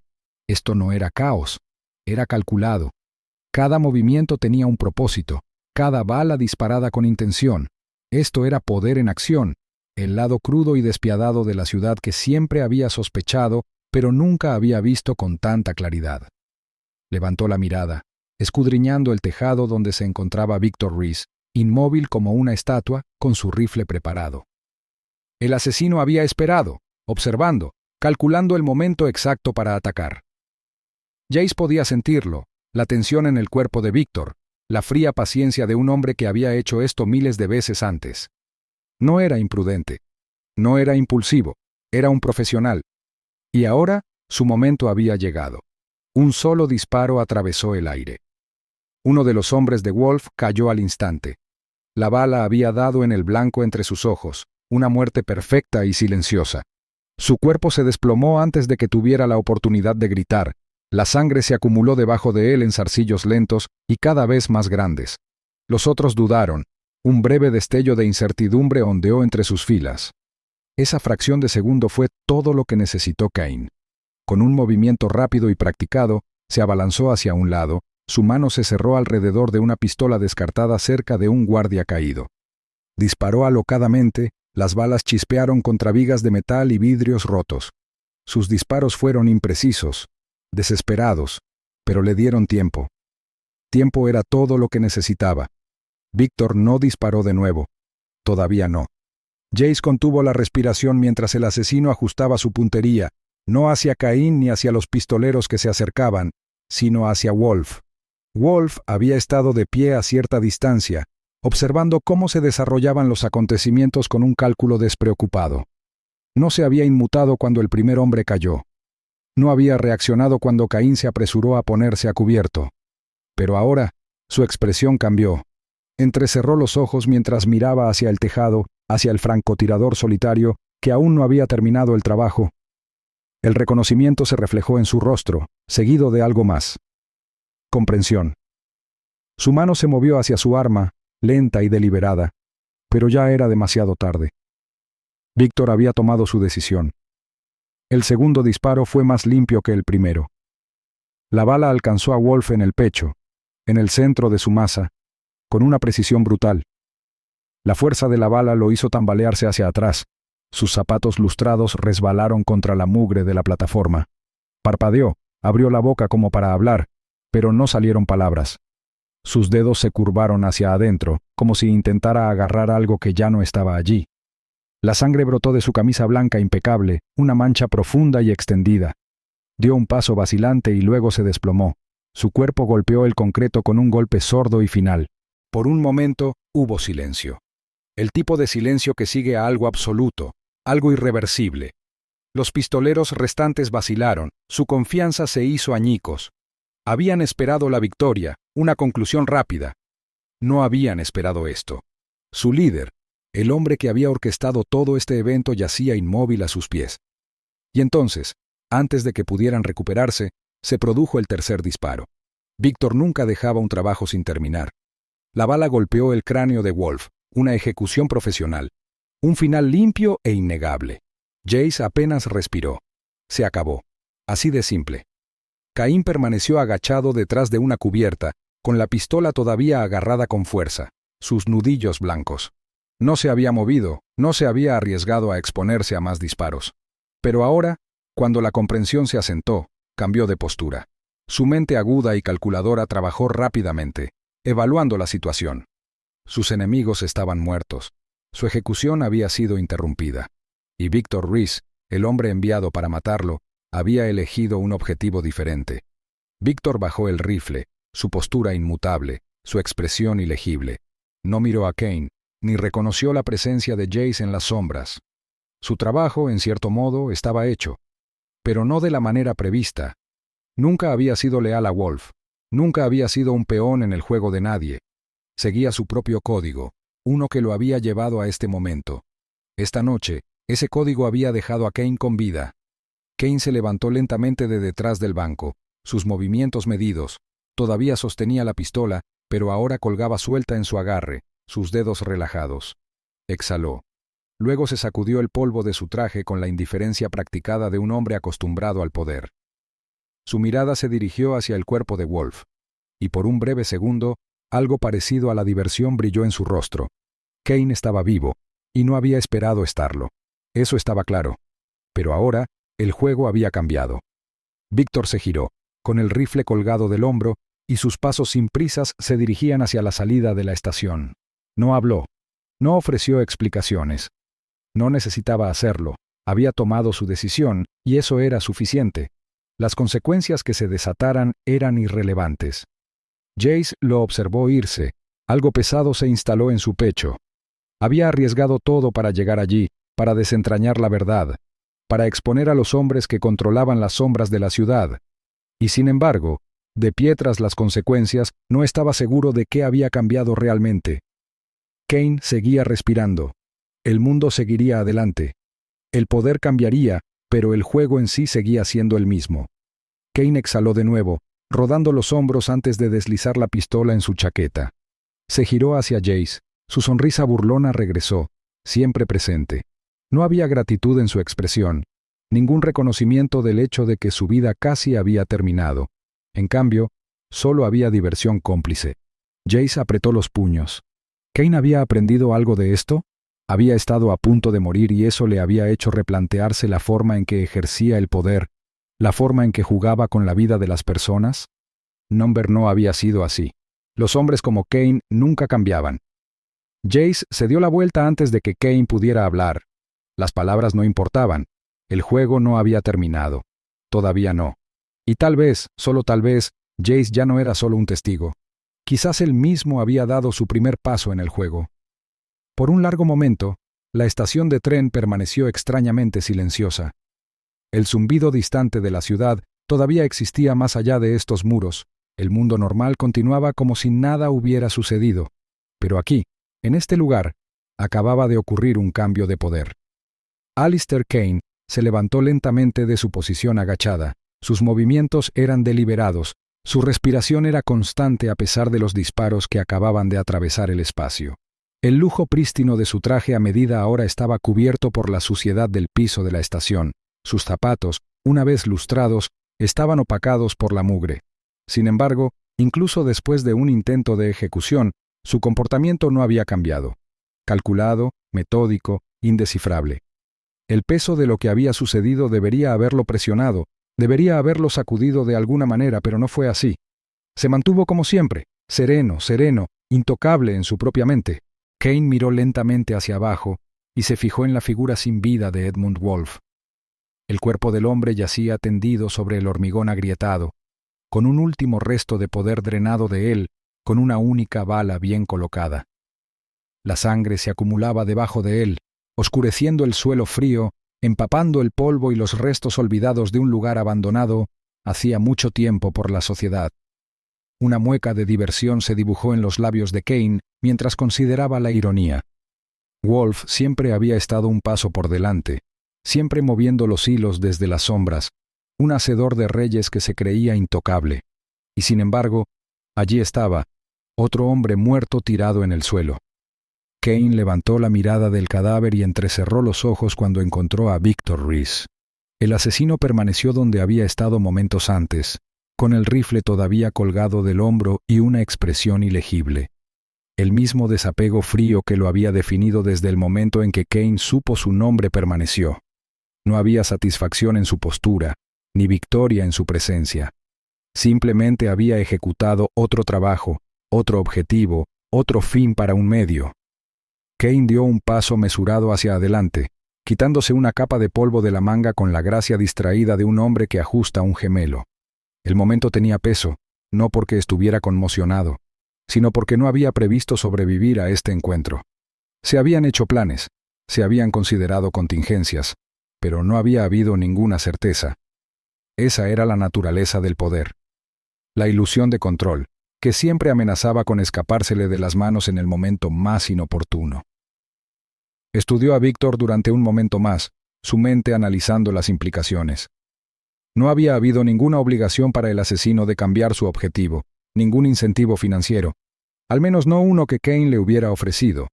Esto no era caos, era calculado. Cada movimiento tenía un propósito, cada bala disparada con intención. Esto era poder en acción, el lado crudo y despiadado de la ciudad que siempre había sospechado, pero nunca había visto con tanta claridad. Levantó la mirada, escudriñando el tejado donde se encontraba Victor Reese, inmóvil como una estatua, con su rifle preparado. El asesino había esperado, observando, calculando el momento exacto para atacar. Jace podía sentirlo, la tensión en el cuerpo de Victor, la fría paciencia de un hombre que había hecho esto miles de veces antes. No era imprudente, no era impulsivo, era un profesional. Y ahora su momento había llegado. Un solo disparo atravesó el aire. Uno de los hombres de Wolf cayó al instante. La bala había dado en el blanco entre sus ojos, una muerte perfecta y silenciosa. Su cuerpo se desplomó antes de que tuviera la oportunidad de gritar. La sangre se acumuló debajo de él en zarcillos lentos y cada vez más grandes. Los otros dudaron. Un breve destello de incertidumbre ondeó entre sus filas. Esa fracción de segundo fue todo lo que necesitó Kane. Con un movimiento rápido y practicado, se abalanzó hacia un lado, su mano se cerró alrededor de una pistola descartada cerca de un guardia caído. Disparó alocadamente, las balas chispearon contra vigas de metal y vidrios rotos. Sus disparos fueron imprecisos, desesperados, pero le dieron tiempo. Tiempo era todo lo que necesitaba. Victor no disparó de nuevo. Todavía no. Jace contuvo la respiración mientras el asesino ajustaba su puntería, no hacia Caín ni hacia los pistoleros que se acercaban, sino hacia Wolf. Wolf había estado de pie a cierta distancia, observando cómo se desarrollaban los acontecimientos con un cálculo despreocupado. No se había inmutado cuando el primer hombre cayó. No había reaccionado cuando Caín se apresuró a ponerse a cubierto. Pero ahora, su expresión cambió. Entrecerró los ojos mientras miraba hacia el tejado, hacia el francotirador solitario, que aún no había terminado el trabajo. El reconocimiento se reflejó en su rostro, seguido de algo más. Comprensión. Su mano se movió hacia su arma, lenta y deliberada, pero ya era demasiado tarde. Victor había tomado su decisión. El segundo disparo fue más limpio que el primero. La bala alcanzó a Wolf en el pecho, en el centro de su masa, con una precisión brutal. La fuerza de la bala lo hizo tambalearse hacia atrás. Sus zapatos lustrados resbalaron contra la mugre de la plataforma. Parpadeó, abrió la boca como para hablar, pero no salieron palabras. Sus dedos se curvaron hacia adentro, como si intentara agarrar algo que ya no estaba allí. La sangre brotó de su camisa blanca impecable, una mancha profunda y extendida. Dio un paso vacilante y luego se desplomó. Su cuerpo golpeó el concreto con un golpe sordo y final. Por un momento hubo silencio. El tipo de silencio que sigue a algo absoluto, algo irreversible. Los pistoleros restantes vacilaron, su confianza se hizo añicos. Habían esperado la victoria, una conclusión rápida. No habían esperado esto. Su líder, el hombre que había orquestado todo este evento, yacía inmóvil a sus pies. Y entonces, antes de que pudieran recuperarse, se produjo el tercer disparo. Victor nunca dejaba un trabajo sin terminar. La bala golpeó el cráneo de Wolf, una ejecución profesional. Un final limpio e innegable. Jace apenas respiró. Se acabó. Así de simple. Caín permaneció agachado detrás de una cubierta, con la pistola todavía agarrada con fuerza, sus nudillos blancos. No se había movido, no se había arriesgado a exponerse a más disparos. Pero ahora, cuando la comprensión se asentó, cambió de postura. Su mente aguda y calculadora trabajó rápidamente, evaluando la situación. Sus enemigos estaban muertos. Su ejecución había sido interrumpida. Y Victor Reese, el hombre enviado para matarlo, había elegido un objetivo diferente. Victor bajó el rifle, su postura inmutable, su expresión ilegible. No miró a Kane, ni reconoció la presencia de Jace en las sombras. Su trabajo, en cierto modo, estaba hecho, pero no de la manera prevista. Nunca había sido leal a Wolf, nunca había sido un peón en el juego de nadie. Seguía su propio código, uno que lo había llevado a este momento. Esta noche, ese código había dejado a Kane con vida. Kane se levantó lentamente de detrás del banco, sus movimientos medidos. Todavía sostenía la pistola, pero ahora colgaba suelta en su agarre, sus dedos relajados. Exhaló. Luego se sacudió el polvo de su traje con la indiferencia practicada de un hombre acostumbrado al poder. Su mirada se dirigió hacia el cuerpo de Wolf, y por un breve segundo, algo parecido a la diversión brilló en su rostro. Kane estaba vivo, y no había esperado estarlo. Eso estaba claro. Pero ahora, el juego había cambiado. Victor se giró, con el rifle colgado del hombro, y sus pasos sin prisas se dirigían hacia la salida de la estación. No habló. No ofreció explicaciones. No necesitaba hacerlo. Había tomado su decisión, y eso era suficiente. Las consecuencias que se desataran eran irrelevantes. Jace lo observó irse. Algo pesado se instaló en su pecho. Había arriesgado todo para llegar allí, para desentrañar la verdad, para exponer a los hombres que controlaban las sombras de la ciudad. Y sin embargo, de pie tras las consecuencias, no estaba seguro de qué había cambiado realmente. Kane seguía respirando. El mundo seguiría adelante. El poder cambiaría, pero el juego en sí seguía siendo el mismo. Kane exhaló de nuevo, rodando los hombros antes de deslizar la pistola en su chaqueta. Se giró hacia Jace. Su sonrisa burlona regresó, siempre presente. No había gratitud en su expresión, ningún reconocimiento del hecho de que su vida casi había terminado. En cambio, solo había diversión cómplice. Jace apretó los puños. ¿Kane había aprendido algo de esto? Había estado a punto de morir y eso le había hecho replantearse la forma en que ejercía el poder, la forma en que jugaba con la vida de las personas. Number no había sido así. Los hombres como Kane nunca cambiaban. Jace se dio la vuelta antes de que Kane pudiera hablar. Las palabras no importaban. El juego no había terminado. Todavía no. Y tal vez, solo tal vez, Jace ya no era solo un testigo. Quizás él mismo había dado su primer paso en el juego. Por un largo momento, la estación de tren permaneció extrañamente silenciosa. El zumbido distante de la ciudad todavía existía más allá de estos muros. El mundo normal continuaba como si nada hubiera sucedido. Pero aquí, en este lugar, acababa de ocurrir un cambio de poder. Alistair Kane se levantó lentamente de su posición agachada. Sus movimientos eran deliberados. Su respiración era constante a pesar de los disparos que acababan de atravesar el espacio. El lujo prístino de su traje a medida ahora estaba cubierto por la suciedad del piso de la estación. Sus zapatos, una vez lustrados, estaban opacados por la mugre. Sin embargo, incluso después de un intento de ejecución, su comportamiento no había cambiado. Calculado, metódico, indescifrable. El peso de lo que había sucedido debería haberlo presionado, debería haberlo sacudido de alguna manera, pero no fue así. Se mantuvo como siempre, sereno, intocable en su propia mente. Kane miró lentamente hacia abajo y se fijó en la figura sin vida de Edmund Wolf. El cuerpo del hombre yacía tendido sobre el hormigón agrietado, con un último resto de poder drenado de él, con una única bala bien colocada. La sangre se acumulaba debajo de él, oscureciendo el suelo frío, empapando el polvo y los restos olvidados de un lugar abandonado hacía mucho tiempo por la sociedad. Una mueca de diversión se dibujó en los labios de Kane mientras consideraba la ironía. Wolf siempre había estado un paso por delante, siempre moviendo los hilos desde las sombras, un hacedor de reyes que se creía intocable. Y sin embargo, allí estaba, otro hombre muerto tirado en el suelo. Kane levantó la mirada del cadáver y entrecerró los ojos cuando encontró a Victor Reese. El asesino permaneció donde había estado momentos antes, con el rifle todavía colgado del hombro y una expresión ilegible. El mismo desapego frío que lo había definido desde el momento en que Kane supo su nombre permaneció. No había satisfacción en su postura, ni victoria en su presencia. Simplemente había ejecutado otro trabajo, otro objetivo, otro fin para un medio. Kane dio un paso mesurado hacia adelante, quitándose una capa de polvo de la manga con la gracia distraída de un hombre que ajusta un gemelo. El momento tenía peso, no porque estuviera conmocionado, sino porque no había previsto sobrevivir a este encuentro. Se habían hecho planes, se habían considerado contingencias, pero no había habido ninguna certeza. Esa era la naturaleza del poder. La ilusión de control, que siempre amenazaba con escapársele de las manos en el momento más inoportuno. Estudió a Víctor durante un momento más, su mente analizando las implicaciones. No había habido ninguna obligación para el asesino de cambiar su objetivo, ningún incentivo financiero, al menos no uno que Kane le hubiera ofrecido,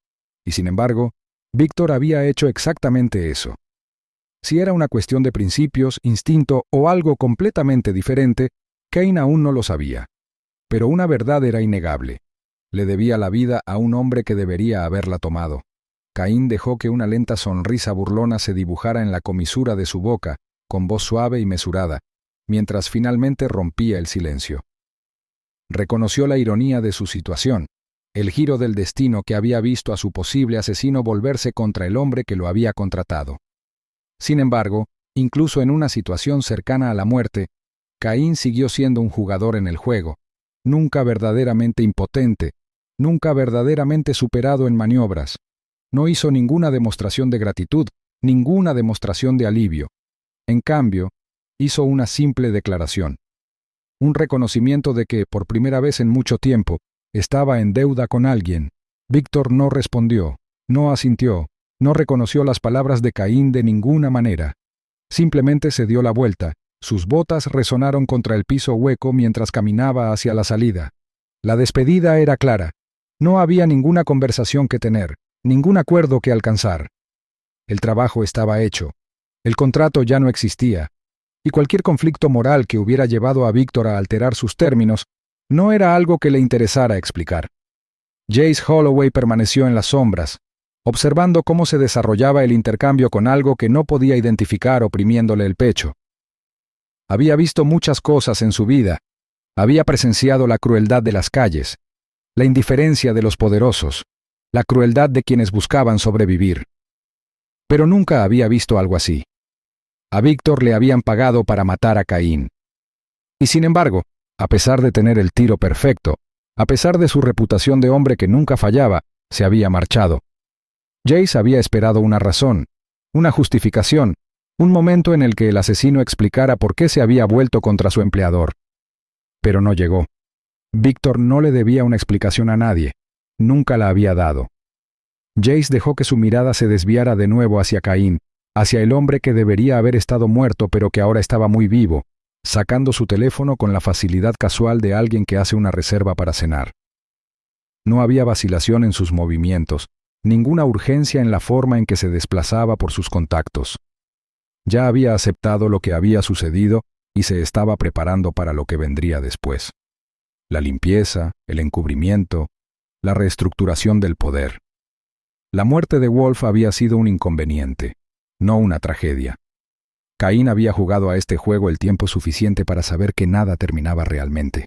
y sin embargo, Víctor había hecho exactamente eso. Si era una cuestión de principios, instinto o algo completamente diferente, Kane aún no lo sabía. Pero una verdad era innegable. Le debía la vida a un hombre que debería haberla tomado. Caín dejó que una lenta sonrisa burlona se dibujara en la comisura de su boca, con voz suave y mesurada, mientras finalmente rompía el silencio. Reconoció la ironía de su situación, el giro del destino que había visto a su posible asesino volverse contra el hombre que lo había contratado. Sin embargo, incluso en una situación cercana a la muerte, Caín siguió siendo un jugador en el juego, nunca verdaderamente impotente, nunca verdaderamente superado en maniobras. No hizo ninguna demostración de gratitud, ninguna demostración de alivio. En cambio, hizo una simple declaración. Un reconocimiento de que, por primera vez en mucho tiempo, estaba en deuda con alguien. Víctor no respondió, no asintió, no reconoció las palabras de Caín de ninguna manera. Simplemente se dio la vuelta. Sus botas resonaron contra el piso hueco mientras caminaba hacia la salida. La despedida era clara. No había ninguna conversación que tener, ningún acuerdo que alcanzar. El trabajo estaba hecho. El contrato ya no existía. Y cualquier conflicto moral que hubiera llevado a Víctor a alterar sus términos no era algo que le interesara explicar. Jace Holloway permaneció en las sombras, observando cómo se desarrollaba el intercambio con algo que no podía identificar oprimiéndole el pecho. Había visto muchas cosas en su vida. Había presenciado la crueldad de las calles, la indiferencia de los poderosos, la crueldad de quienes buscaban sobrevivir. Pero nunca había visto algo así. A Víctor le habían pagado para matar a Caín. Y sin embargo, a pesar de tener el tiro perfecto, a pesar de su reputación de hombre que nunca fallaba, se había marchado. Jace había esperado una razón, una justificación, un momento en el que el asesino explicara por qué se había vuelto contra su empleador. Pero no llegó. Víctor no le debía una explicación a nadie. Nunca la había dado. Jace dejó que su mirada se desviara de nuevo hacia Caín, hacia el hombre que debería haber estado muerto pero que ahora estaba muy vivo, sacando su teléfono con la facilidad casual de alguien que hace una reserva para cenar. No había vacilación en sus movimientos, ninguna urgencia en la forma en que se desplazaba por sus contactos. Ya había aceptado lo que había sucedido y se estaba preparando para lo que vendría después. La limpieza, el encubrimiento, la reestructuración del poder. La muerte de Wolf había sido un inconveniente, no una tragedia. Caín había jugado a este juego el tiempo suficiente para saber que nada terminaba realmente.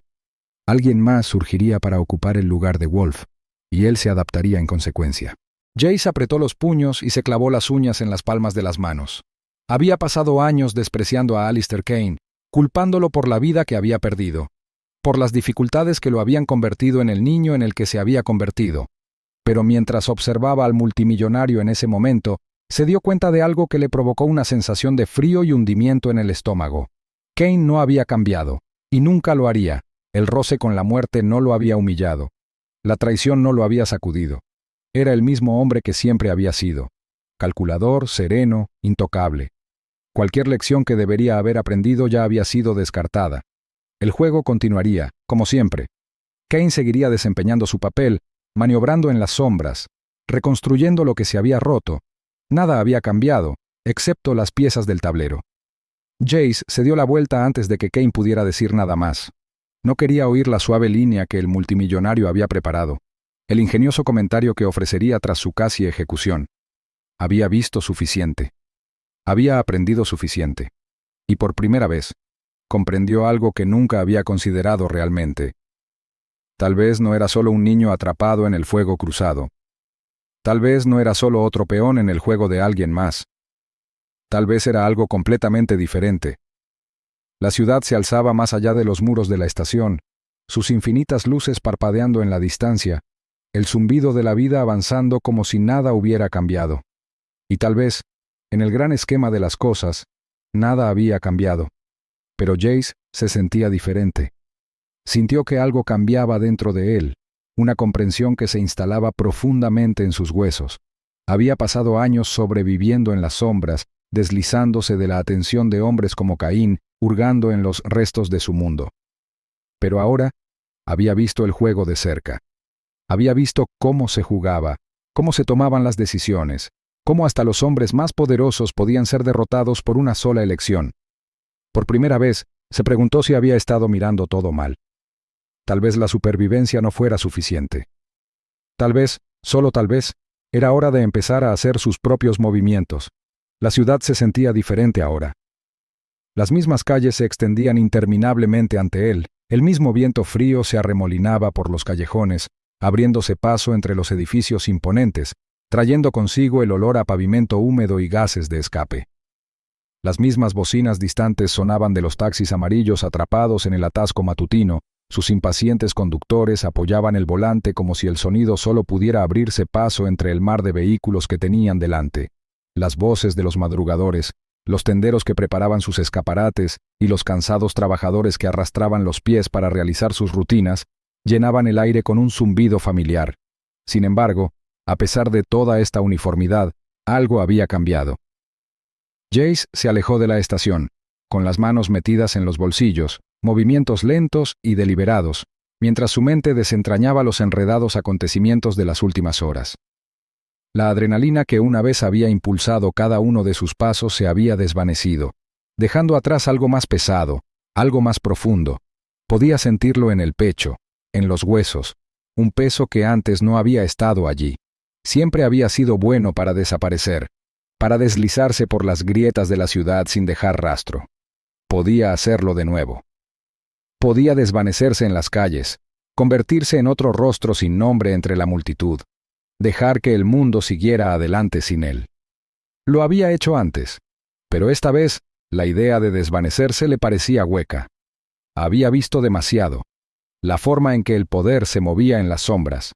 Alguien más surgiría para ocupar el lugar de Wolf, y él se adaptaría en consecuencia. Jace apretó los puños y se clavó las uñas en las palmas de las manos. Había pasado años despreciando a Alistair Kane, culpándolo por la vida que había perdido, por las dificultades que lo habían convertido en el niño en el que se había convertido. Pero mientras observaba al multimillonario en ese momento, se dio cuenta de algo que le provocó una sensación de frío y hundimiento en el estómago. Kane no había cambiado, y nunca lo haría. El roce con la muerte no lo había humillado. La traición no lo había sacudido. Era el mismo hombre que siempre había sido. Calculador, sereno, intocable. Cualquier lección que debería haber aprendido ya había sido descartada. El juego continuaría, como siempre. Kane seguiría desempeñando su papel, maniobrando en las sombras, reconstruyendo lo que se había roto. Nada había cambiado, excepto las piezas del tablero. Jace se dio la vuelta antes de que Kane pudiera decir nada más. No quería oír la suave línea que el multimillonario había preparado, el ingenioso comentario que ofrecería tras su casi ejecución. Había visto suficiente. Había aprendido suficiente. Y por primera vez, comprendió algo que nunca había considerado realmente. Tal vez no era solo un niño atrapado en el fuego cruzado. Tal vez no era solo otro peón en el juego de alguien más. Tal vez era algo completamente diferente. La ciudad se alzaba más allá de los muros de la estación, sus infinitas luces parpadeando en la distancia, el zumbido de la vida avanzando como si nada hubiera cambiado. Y tal vez, en el gran esquema de las cosas, nada había cambiado. Pero Jace se sentía diferente. Sintió que algo cambiaba dentro de él, una comprensión que se instalaba profundamente en sus huesos. Había pasado años sobreviviendo en las sombras, deslizándose de la atención de hombres como Caín, hurgando en los restos de su mundo. Pero ahora había visto el juego de cerca. Había visto cómo se jugaba, cómo se tomaban las decisiones, cómo hasta los hombres más poderosos podían ser derrotados por una sola elección. Por primera vez, se preguntó si había estado mirando todo mal. Tal vez la supervivencia no fuera suficiente. Tal vez, solo tal vez, era hora de empezar a hacer sus propios movimientos. La ciudad se sentía diferente ahora. Las mismas calles se extendían interminablemente ante él, el mismo viento frío se arremolinaba por los callejones, abriéndose paso entre los edificios imponentes, trayendo consigo el olor a pavimento húmedo y gases de escape. Las mismas bocinas distantes sonaban de los taxis amarillos atrapados en el atasco matutino, sus impacientes conductores apoyaban el volante como si el sonido solo pudiera abrirse paso entre el mar de vehículos que tenían delante. Las voces de los madrugadores, los tenderos que preparaban sus escaparates y los cansados trabajadores que arrastraban los pies para realizar sus rutinas, llenaban el aire con un zumbido familiar. Sin embargo, a pesar de toda esta uniformidad, algo había cambiado. Jace se alejó de la estación, con las manos metidas en los bolsillos, movimientos lentos y deliberados, mientras su mente desentrañaba los enredados acontecimientos de las últimas horas. La adrenalina que una vez había impulsado cada uno de sus pasos se había desvanecido, dejando atrás algo más pesado, algo más profundo. Podía sentirlo en el pecho, en los huesos, un peso que antes no había estado allí. Siempre había sido bueno para desaparecer, para deslizarse por las grietas de la ciudad sin dejar rastro. Podía hacerlo de nuevo. Podía desvanecerse en las calles, convertirse en otro rostro sin nombre entre la multitud, dejar que el mundo siguiera adelante sin él. Lo había hecho antes, pero esta vez la idea de desvanecerse le parecía hueca. Había visto demasiado, la forma en que el poder se movía en las sombras,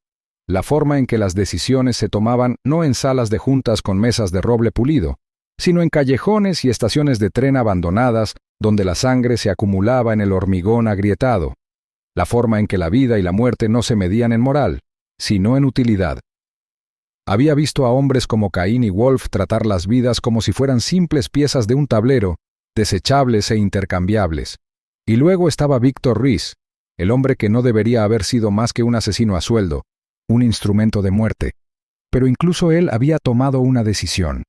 la forma en que las decisiones se tomaban no en salas de juntas con mesas de roble pulido, sino en callejones y estaciones de tren abandonadas donde la sangre se acumulaba en el hormigón agrietado, la forma en que la vida y la muerte no se medían en moral, sino en utilidad. Había visto a hombres como Caín y Wolf tratar las vidas como si fueran simples piezas de un tablero, desechables e intercambiables. Y luego estaba Victor Reese, el hombre que no debería haber sido más que un asesino a sueldo, un instrumento de muerte. Pero incluso él había tomado una decisión.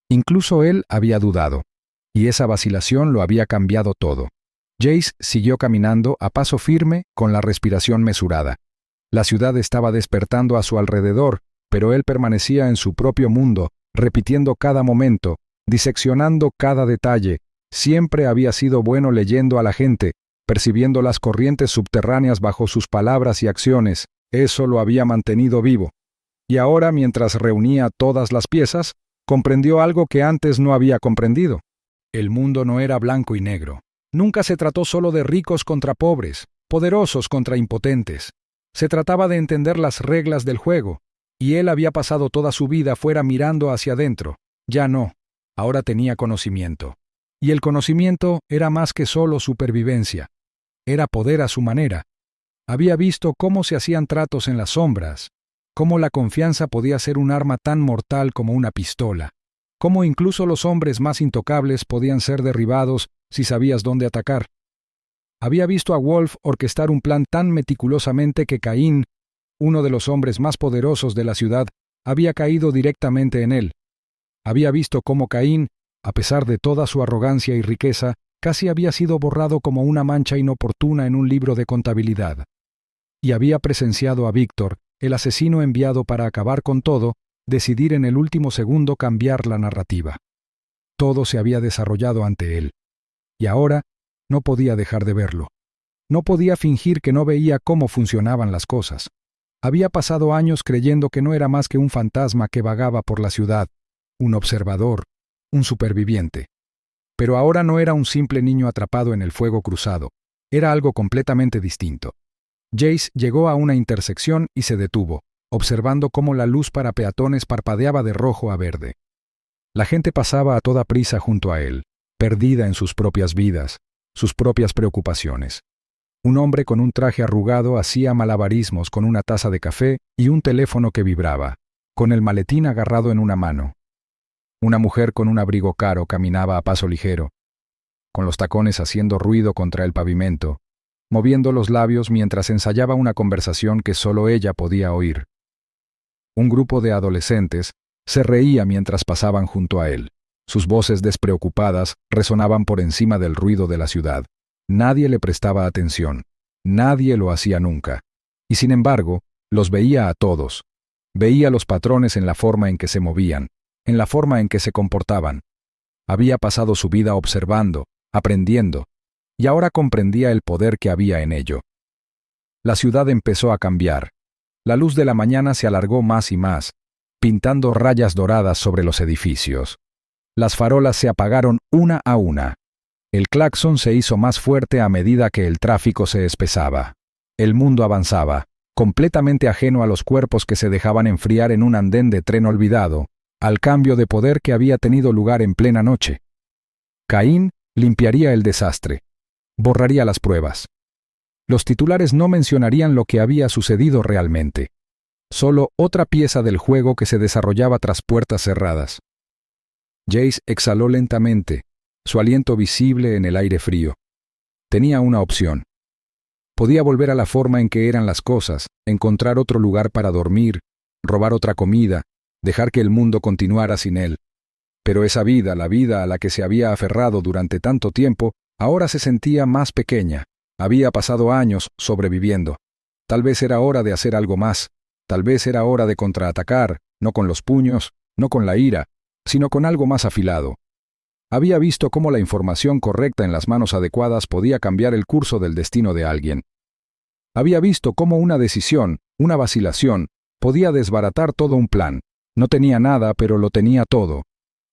Incluso él había dudado. Y esa vacilación lo había cambiado todo. Jace siguió caminando a paso firme con la respiración mesurada. La ciudad estaba despertando a su alrededor, pero él permanecía en su propio mundo, repitiendo cada momento, diseccionando cada detalle. Siempre había sido bueno leyendo a la gente, percibiendo las corrientes subterráneas bajo sus palabras y acciones. Eso lo había mantenido vivo. Y ahora, mientras reunía todas las piezas, comprendió algo que antes no había comprendido. El mundo no era blanco y negro. Nunca se trató solo de ricos contra pobres, poderosos contra impotentes. Se trataba de entender las reglas del juego, y él había pasado toda su vida fuera mirando hacia adentro. Ya no, ahora tenía conocimiento. Y el conocimiento era más que solo supervivencia. Era poder a su manera. Había visto cómo se hacían tratos en las sombras, cómo la confianza podía ser un arma tan mortal como una pistola, cómo incluso los hombres más intocables podían ser derribados si sabías dónde atacar. Había visto a Wolf orquestar un plan tan meticulosamente que Caín, uno de los hombres más poderosos de la ciudad, había caído directamente en él. Había visto cómo Caín, a pesar de toda su arrogancia y riqueza, casi había sido borrado como una mancha inoportuna en un libro de contabilidad. Y había presenciado a Víctor, el asesino enviado para acabar con todo, decidir en el último segundo cambiar la narrativa. Todo se había desarrollado ante él. Y ahora no podía dejar de verlo. No podía fingir que no veía cómo funcionaban las cosas. Había pasado años creyendo que no era más que un fantasma que vagaba por la ciudad, un observador, un superviviente. Pero ahora no era un simple niño atrapado en el fuego cruzado, era algo completamente distinto. Jace llegó a una intersección y se detuvo, observando cómo la luz para peatones parpadeaba de rojo a verde. La gente pasaba a toda prisa junto a él, perdida en sus propias vidas, sus propias preocupaciones. Un hombre con un traje arrugado hacía malabarismos con una taza de café y un teléfono que vibraba, con el maletín agarrado en una mano. Una mujer con un abrigo caro caminaba a paso ligero, con los tacones haciendo ruido contra el pavimento, moviendo los labios mientras ensayaba una conversación que solo ella podía oír. Un grupo de adolescentes se reía mientras pasaban junto a él. Sus voces despreocupadas resonaban por encima del ruido de la ciudad. Nadie le prestaba atención. Nadie lo hacía nunca. Y sin embargo, los veía a todos. Veía los patrones en la forma en que se movían, en la forma en que se comportaban. Había pasado su vida observando, aprendiendo, y ahora comprendía el poder que había en ello. La ciudad empezó a cambiar. La luz de la mañana se alargó más y más, pintando rayas doradas sobre los edificios. Las farolas se apagaron una a una. El claxon se hizo más fuerte a medida que el tráfico se espesaba. El mundo avanzaba, completamente ajeno a los cuerpos que se dejaban enfriar en un andén de tren olvidado, al cambio de poder que había tenido lugar en plena noche. Caín limpiaría el desastre, borraría las pruebas. Los titulares no mencionarían lo que había sucedido realmente, solo otra pieza del juego que se desarrollaba tras puertas cerradas. Jace exhaló lentamente, su aliento visible en el aire frío. Tenía una opción. Podía volver a la forma en que eran las cosas, encontrar otro lugar para dormir, robar otra comida, dejar que el mundo continuara sin él. Pero esa vida, la vida a la que se había aferrado durante tanto tiempo, ahora se sentía más pequeña. Había pasado años sobreviviendo. Tal vez era hora de hacer algo más. Tal vez era hora de contraatacar, no con los puños, no con la ira, sino con algo más afilado. Había visto cómo la información correcta en las manos adecuadas podía cambiar el curso del destino de alguien. Había visto cómo una decisión, una vacilación, podía desbaratar todo un plan. No tenía nada, pero lo tenía todo.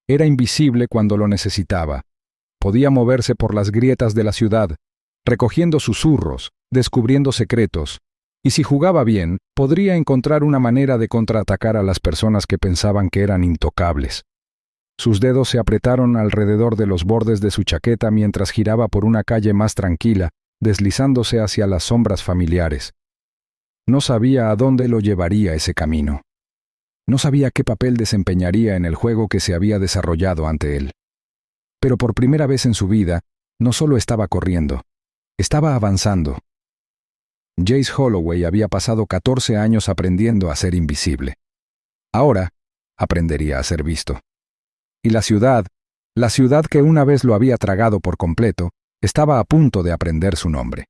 Era invisible cuando lo necesitaba. Podía moverse por las grietas de la ciudad, recogiendo susurros, descubriendo secretos. Y si jugaba bien, podría encontrar una manera de contraatacar a las personas que pensaban que eran intocables. Sus dedos se apretaron alrededor de los bordes de su chaqueta mientras giraba por una calle más tranquila, deslizándose hacia las sombras familiares. No sabía a dónde lo llevaría ese camino. No sabía qué papel desempeñaría en el juego que se había desarrollado ante él. Pero por primera vez en su vida, no solo estaba corriendo, estaba avanzando. Jace Holloway había pasado 14 años aprendiendo a ser invisible. Ahora, aprendería a ser visto. Y la ciudad que una vez lo había tragado por completo, estaba a punto de aprender su nombre.